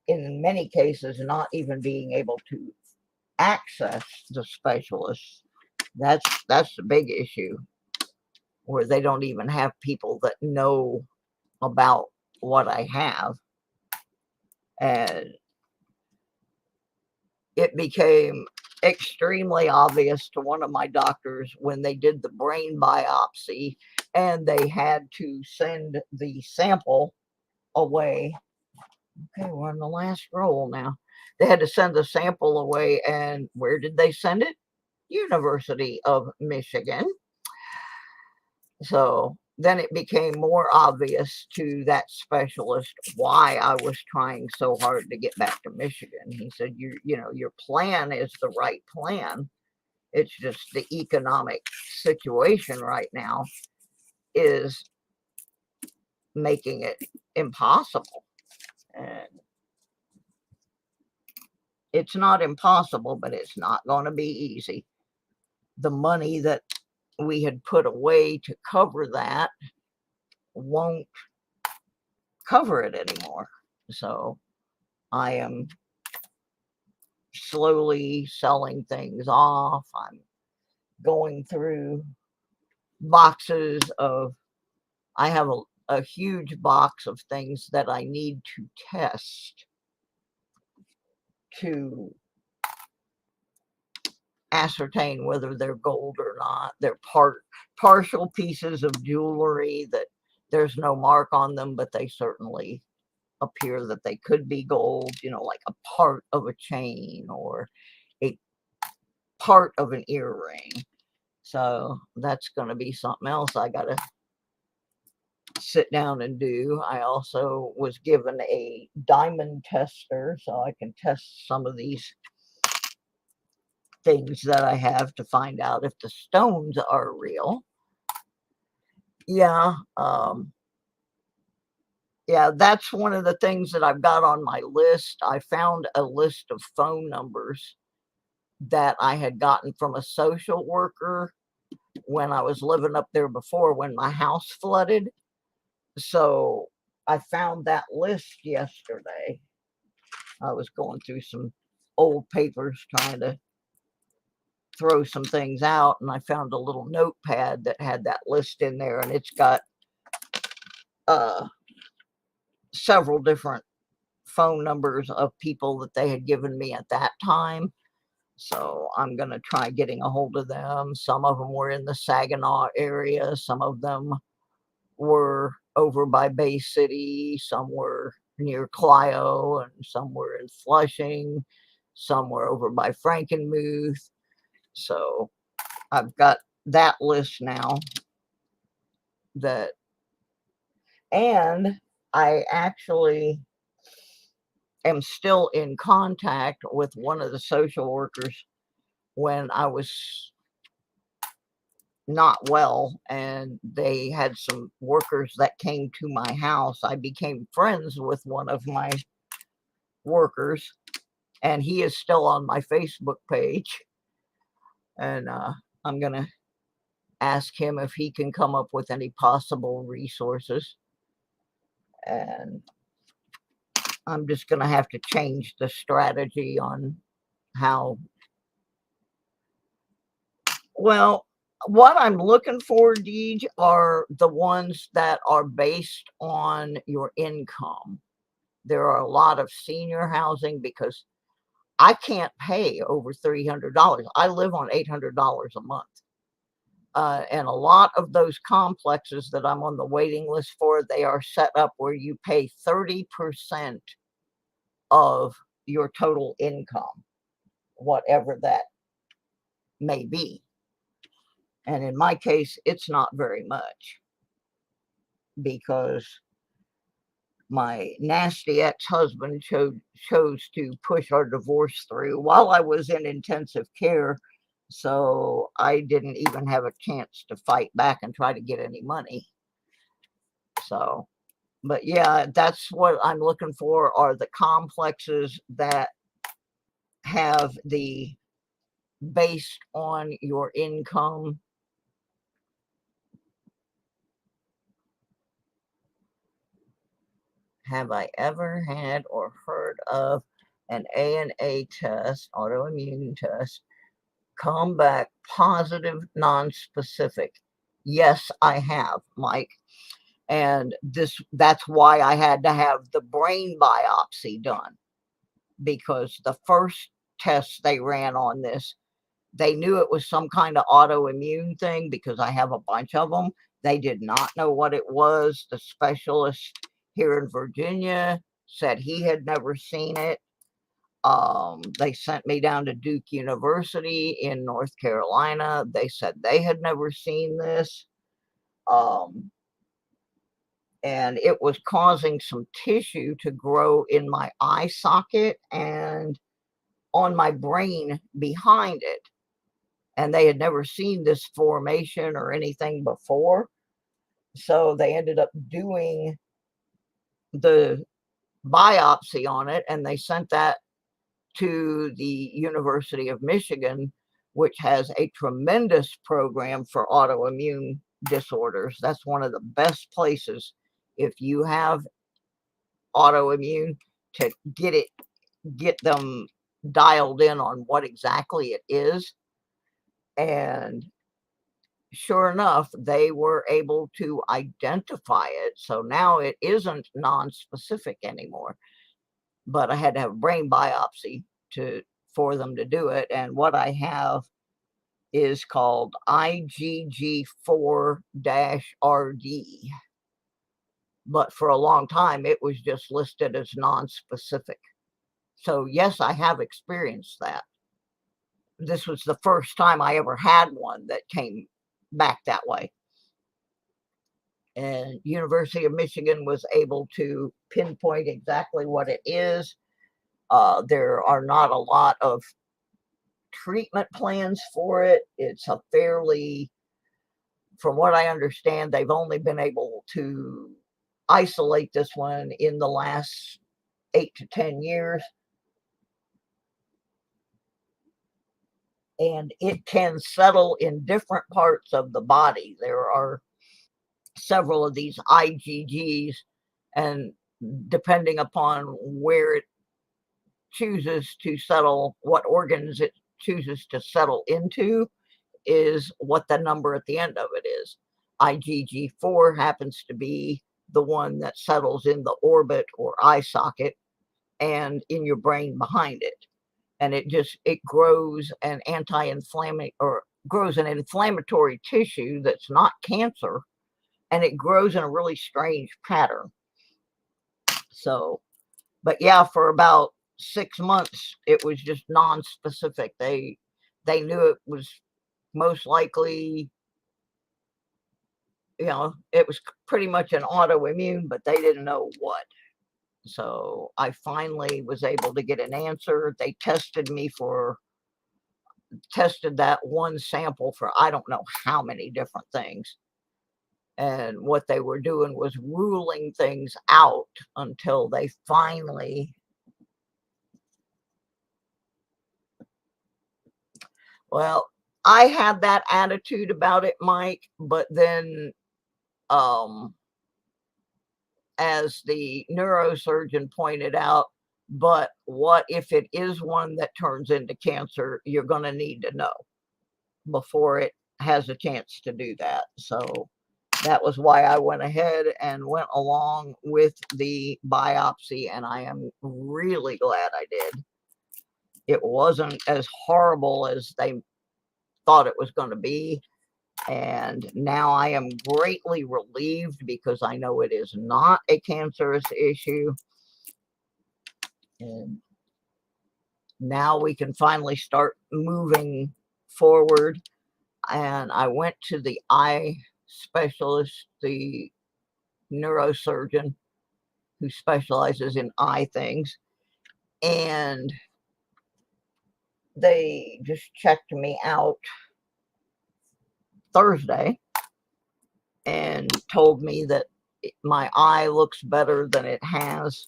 in many cases not even being able to access the specialist, that's the big issue, where they don't even have people that know about what I have. And it became extremely obvious to one of my doctors when they did the brain biopsy and they had to send the sample away. Okay, we're on the last roll now. They had to send the sample away, and where did they send it? University of Michigan. So then it became more obvious to that specialist why I was trying so hard to get back to Michigan. He said, you know, your plan is the right plan. It's just the economic situation right now is making it impossible. And it's not impossible, but it's not going to be easy. The money that we had put away to cover that won't cover it anymore. So I am slowly selling things off. I'm going through boxes of, I have a huge box of things that I need to test to ascertain whether they're gold or not. They're partial pieces of jewelry that there's no mark on them, but they certainly appear that they could be gold, you know, like a part of a chain or a part of an earring. So that's going to be something else I got to sit down and do. I also was given a diamond tester so I can test some of these things that I have to find out if the stones are real. Yeah, yeah, that's one of the things that I've got on my list. I found a list of phone numbers that I had gotten from a social worker when I was living up there before, when my house flooded. So I found that list yesterday. I was going through some old papers trying to throw some things out, and I found a little notepad that had that list in there, and it's got several different phone numbers of people that they had given me at that time. So I'm going to try getting a hold of them. Some of them were in the Saginaw area. Some of them were over by Bay City. Some were near Clio, and some were in Flushing. Some were over by Frankenmuth. So I've got that list now. And I actually am still in contact with one of the social workers when I was not well, and they had some workers that came to my house. I became friends with one of my workers, and he is still on my Facebook page. And I'm going to ask him if he can come up with any possible resources. And I'm just going to have to change the strategy on how. Well, what I'm looking for, Deej, are the ones that are based on your income. There are a lot of senior housing because I can't pay over $300. I live on $800 a month. And a lot of those complexes that I'm on the waiting list for, they are set up where you pay 30% of your total income, whatever that may be. And in my case, it's not very much, because my nasty ex-husband chose to push our divorce through while I was in intensive care. So I didn't even have a chance to fight back and try to get any money. So, but yeah, that's what I'm looking for, are the complexes that have the based on your income. Have I ever had or heard of an ANA test, autoimmune test, come back positive, non-specific? Yes, I have, Mike. And that's why I had to have the brain biopsy done, because the first test they ran on this, they knew it was some kind of autoimmune thing because I have a bunch of them. They did not know what it was. The specialist here in Virginia said he had never seen it. They sent me down to Duke University in North Carolina. They said they had never seen this. And it was causing some tissue to grow in my eye socket and on my brain behind it. And they had never seen this formation or anything before. So they ended up doing the biopsy on it, and they sent that to the University of Michigan, which has a tremendous program for autoimmune disorders. That's one of the best places if you have autoimmune to get them dialed in on what exactly it is. And sure enough, they were able to identify it. So now it isn't non-specific anymore. But I had to have a brain biopsy for them to do it. And what I have is called IgG4-RD. But for a long time, it was just listed as non-specific. So yes, I have experienced that. This was the first time I ever had one that came back that way. And University of Michigan was able to pinpoint exactly what it is. There are not a lot of treatment plans for it. It's a fairly, from what I understand, they've only been able to isolate this one in the last 8 to 10 years. And it can settle in different parts of the body. There are several of these IgGs, and depending upon where it chooses to settle, what organs it chooses to settle into, is what the number at the end of it is. IgG4 happens to be the one that settles in the orbit or eye socket, and in your brain behind it. And it grows an inflammatory tissue that's not cancer, and it grows in a really strange pattern. So, but yeah, for about 6 months, it was just non-specific. They knew it was most likely, it was pretty much an autoimmune, but they didn't know what. So I finally was able to get an answer. They tested that one sample for I don't know how many different things. And what they were doing was ruling things out until they finally, well, I had that attitude about it, Mike, but then as the neurosurgeon pointed out, but what if it is one that turns into cancer? You're going to need to know before it has a chance to do that. So that was why I went ahead and went along with the biopsy, and I am really glad I did. It wasn't as horrible as they thought it was going to be, and now I am greatly relieved because I know it is not a cancerous issue. And now we can finally start moving forward. And I went to the eye specialist, the neurosurgeon who specializes in eye things, and they just checked me out Thursday and told me that my eye looks better than it has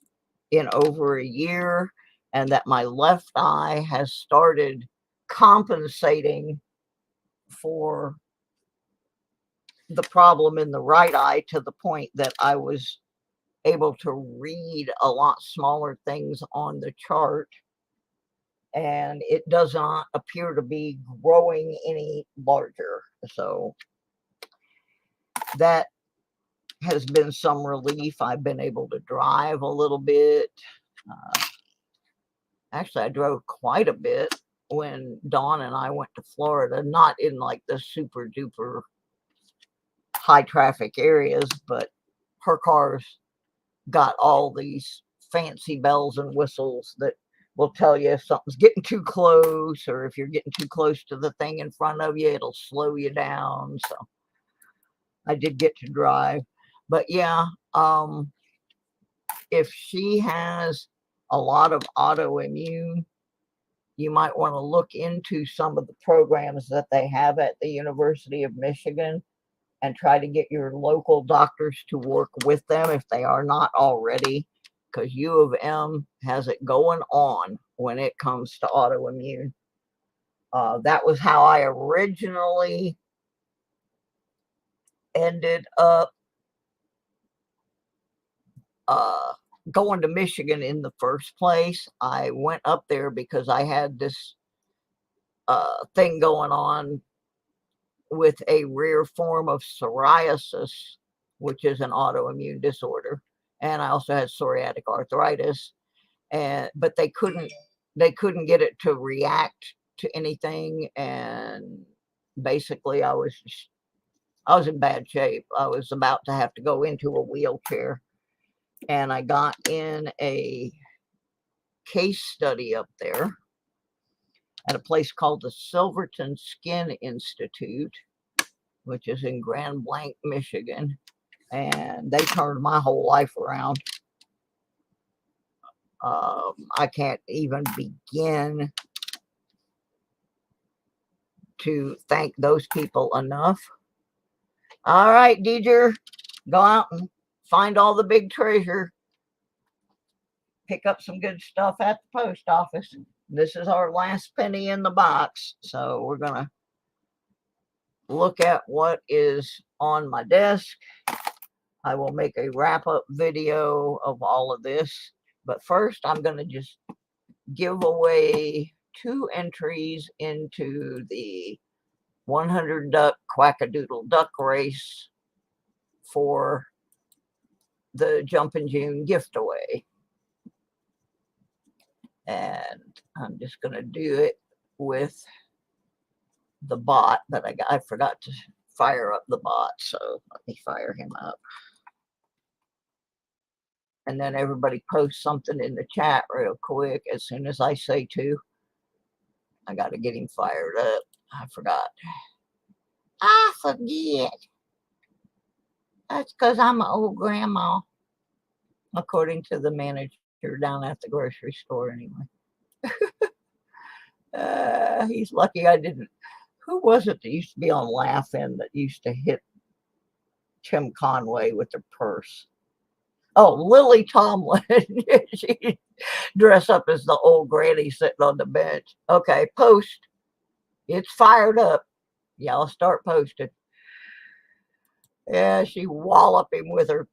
in over a year, and that my left eye has started compensating for the problem in the right eye to the point that I was able to read a lot smaller things on the chart, and it does not appear to be growing any larger. So that has been some relief. I've been able to drive a little bit. Actually, I drove quite a bit when Dawn and I went to Florida, not in like the super duper high traffic areas, but her car's got all these fancy bells and whistles that will tell you if something's getting too close, or if you're getting too close to the thing in front of you, it'll slow you down. So I did get to drive. But yeah, if she has a lot of autoimmune, you might want to look into some of the programs that they have at the University of Michigan and try to get your local doctors to work with them if they are not already, because U of M has it going on when it comes to autoimmune. That was how I originally ended up going to Michigan in the first place. I went up there because I had this thing going on with a rare form of psoriasis, which is an autoimmune disorder, and I also had psoriatic arthritis, but they couldn't get it to react to anything, and basically I was in bad shape. I was about to have to go into a wheelchair, and I got in a case study up there at a place called the Silverton Skin Institute, which is in Grand Blanc, Michigan. And they turned my whole life around. I can't even begin to thank those people enough. All right, Deidre, go out and find all the big treasure. Pick up some good stuff at the post office. This is our last penny in the box. So we're going to look at what is on my desk. I will make a wrap-up video of all of this. But first, I'm going to just give away 2 entries into the 100 duck quackadoodle duck race for the Jumpin June gift away. And I'm just going to do it with the bot, but I forgot to fire up the bot, so let me fire him up. And then everybody post something in the chat real quick as soon as I say to. I got to get him fired up. I forgot. I forget. That's because I'm an old grandma, according to the manager down at the grocery store anyway. He's lucky I didn't. Who was it that used to be on Laugh-In that used to hit Tim Conway with her purse? Oh, Lily Tomlin. She dressed up as the old granny sitting on the bench. Okay, post. It's fired up. Y'all start posting. Yeah, she walloped him with her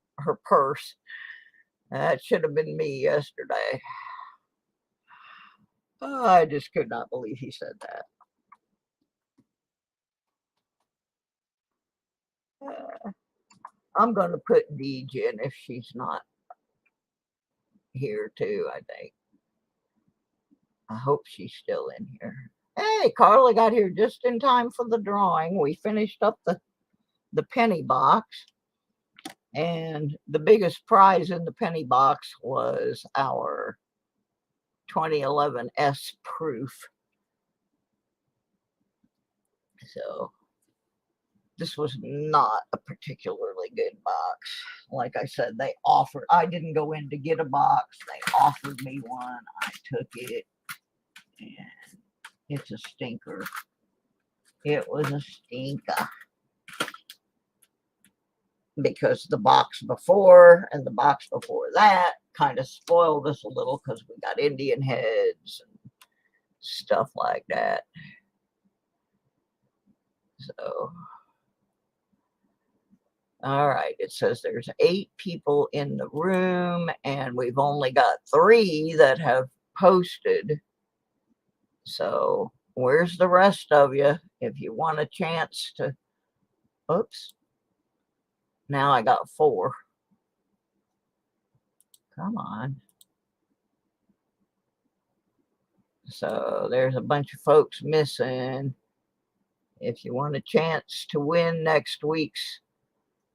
purse. That should have been me yesterday. Oh, I just could not believe he said that. I'm going to put Deej in if she's not here too, I think. I hope she's still in here. Hey, Carla got here just in time for the drawing. We finished up the penny box. And the biggest prize in the penny box was our 2011 S proof. So this was not a particularly good box. Like I said, they offered, I didn't go in to get a box. They offered me one. I took it. And it's a stinker. It was a stinker. Because the box before and the box before that kind of spoiled us a little because we got Indian heads and stuff like that. So, all right, it says there's 8 people in the room and we've only got 3 that have posted. So, where's the rest of you? If you want a chance to, oops. Now I got 4. Come on. So there's a bunch of folks missing. If you want a chance to win next week's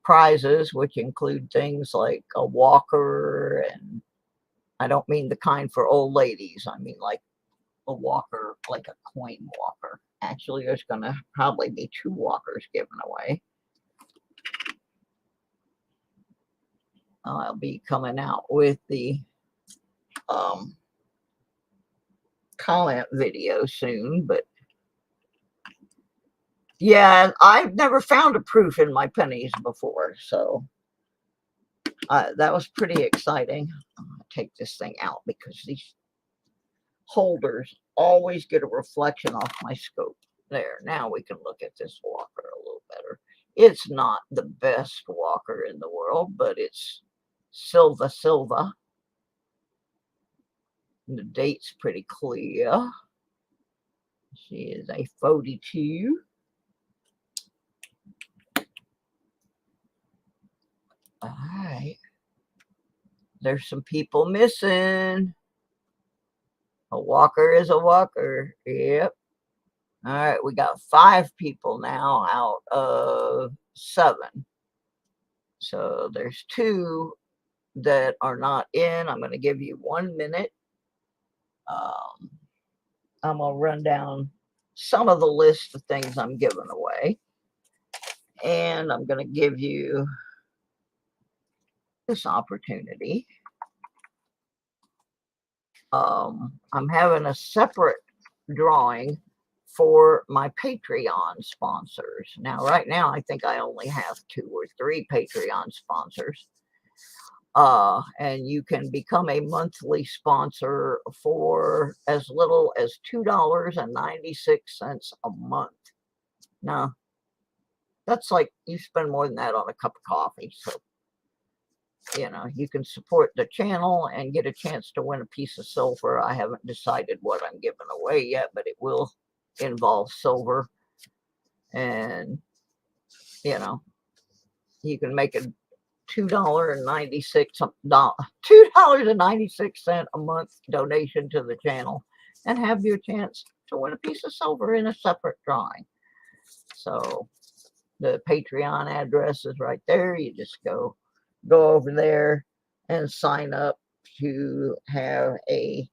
prizes, which include things like a walker, and I don't mean the kind for old ladies. I mean like a walker, like a coin walker. Actually, there's going to probably be 2 walkers given away. I'll be coming out with the comment video soon, but yeah, I've never found a proof in my pennies before, so that was pretty exciting. I'm going to take this thing out because these holders always get a reflection off my scope. There, now we can look at this walker a little better. It's not the best walker in the world, but it's Silva. The date's pretty clear. She is a 42. All right. There's some people missing. A walker is a walker. Yep. All right. We got 5 people now out of 7. So there's 2 that are not in. I'm going to give you 1 minute. I'm going to run down some of the list of things I'm giving away. And I'm going to give you this opportunity. I'm having a separate drawing for my Patreon sponsors. Now, right now, I think I only have 2 or 3 Patreon sponsors. And you can become a monthly sponsor for as little as $2.96 a month. Now, that's like you spend more than that on a cup of coffee. So, you know, you can support the channel and get a chance to win a piece of silver. I haven't decided what I'm giving away yet, but it will involve silver. And, you know, you can make $2.96 a month donation to the channel and have your chance to win a piece of silver in a separate drawing. So the Patreon address is right there. You just go over there and sign up to have a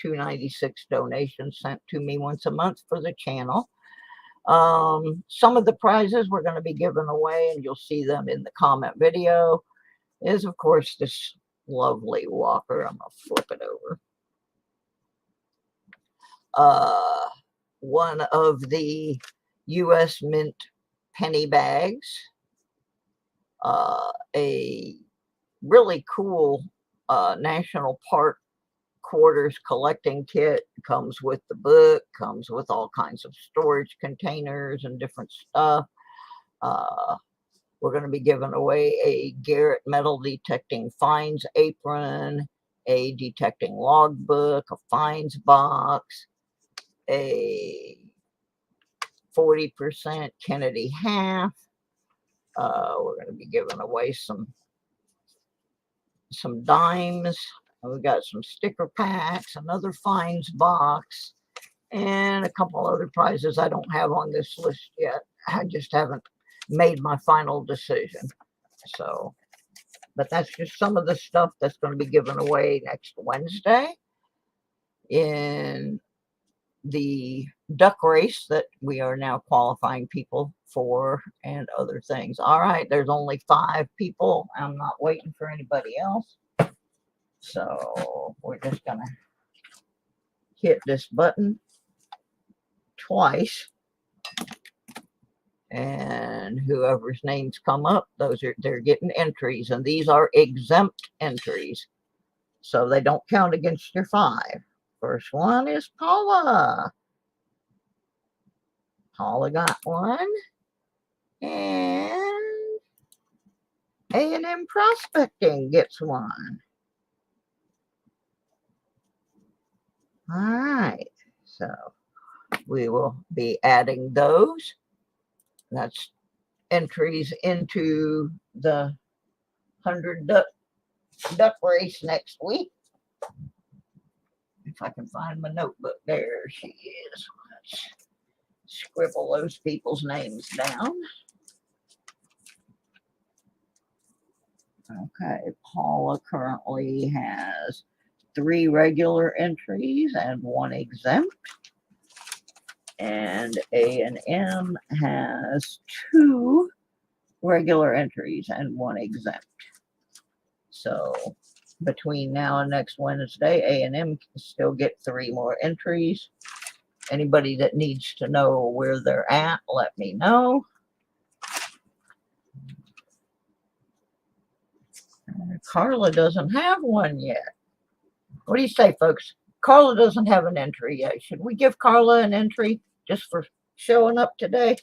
$2.96 donation sent to me once a month for the channel. Some of the prizes we're going to be giving away, and you'll see them in the comment video, is of course this lovely walker. I'm going to flip it over. One of the U.S. Mint penny bags, a really cool National Park quarters collecting kit. Comes with the book, comes with all kinds of storage containers and different stuff. We're going to be giving away a Garrett metal detecting fines apron, a detecting logbook, a fines box, a 40% Kennedy half. We're going to be giving away some dimes. We got some sticker packs, another fines box, and a couple other prizes I don't have on this list yet. I just haven't made my final decision. So, but that's just some of the stuff that's going to be given away next Wednesday in the duck race that we are now qualifying people for and other things. All right, there's only 5 people. I'm not waiting for anybody else. So we're just going to hit this button twice. And whoever's names come up, they're getting entries. And these are exempt entries. So they don't count against your 5. First one is Paula. Paula got one. And A&M Prospecting gets one. All right. So we will be adding those. That's entries into the 100 duck race next week. If I can find my notebook, there she is. Let's scribble those people's names down. Okay, Paula currently has 3 regular entries and 1 exempt. And A&M has 2 regular entries and 1 exempt. So between now and next Wednesday, A&M can still get 3 more entries. Anybody that needs to know where they're at, let me know. Carla doesn't have one yet. What do you say, folks? Carla doesn't have an entry yet. Should we give Carla an entry just for showing up today?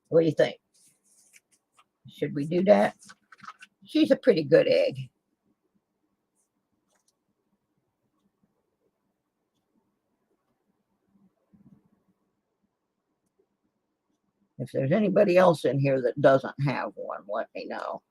What do you think? Should we do that? She's a pretty good egg. If there's anybody else in here that doesn't have one, let me know.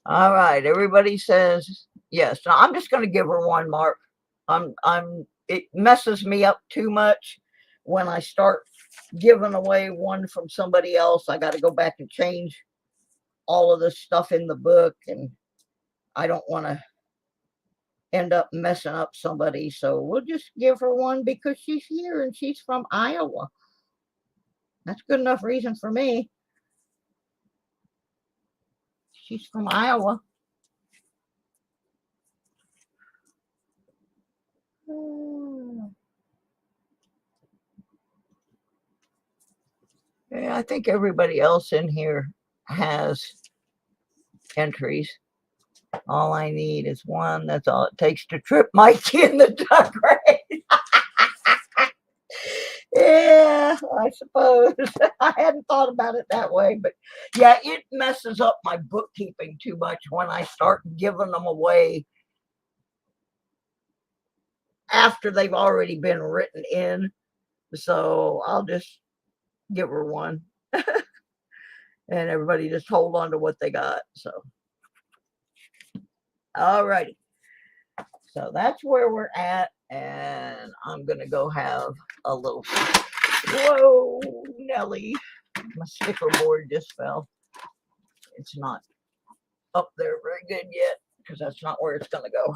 All right, everybody says yes. Now I'm just going to give her one, Mark. It messes me up too much when I start giving away one from somebody else. I got to go back and change all of this stuff in the book, and I don't want to end up messing up somebody. So we'll just give her one because she's here and she's from Iowa. That's good enough reason for me. She's from Iowa. Yeah, I think everybody else in here has entries. All I need is one. That's all it takes to trip Mikey in the duck race. Yeah, I suppose. I hadn't thought about it that way, but yeah, it messes up my bookkeeping too much when I start giving them away after they've already been written in. So I'll just give her one and everybody just hold on to what they got. So, all righty. So that's where we're at. And I'm going to go have a little, whoa, Nelly. My sticker board just fell. It's not up there very good yet because that's not where it's going to go.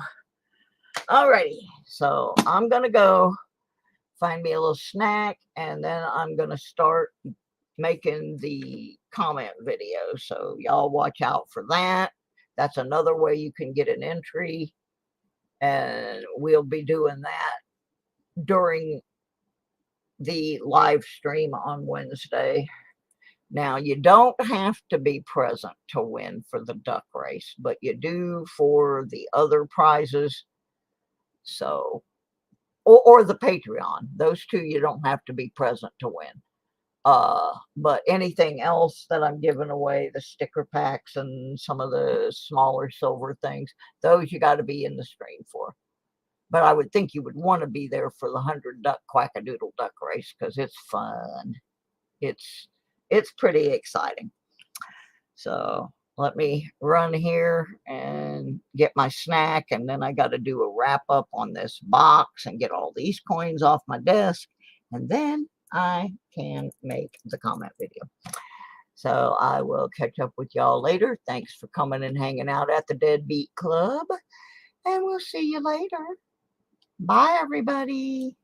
Alrighty, so I'm going to go find me a little snack and then I'm going to start making the comment video. So y'all watch out for that. That's another way you can get an entry. And we'll be doing that during the live stream on Wednesday. Now, you don't have to be present to win for the duck race, but you do for the other prizes. So, or the Patreon. Those two you don't have to be present to win. But anything else that I'm giving away, the sticker packs and some of the smaller silver things, those you got to be in the stream for. But I would think you would want to be there for the 100 duck quackadoodle duck race because it's fun. It's pretty exciting. So let me run here and get my snack, and then I got to do a wrap up on this box and get all these coins off my desk, and then I can make the comment video. So I will catch up with y'all later. Thanks for coming and hanging out at the Deadbeat Club, and we'll see you later. Bye, everybody.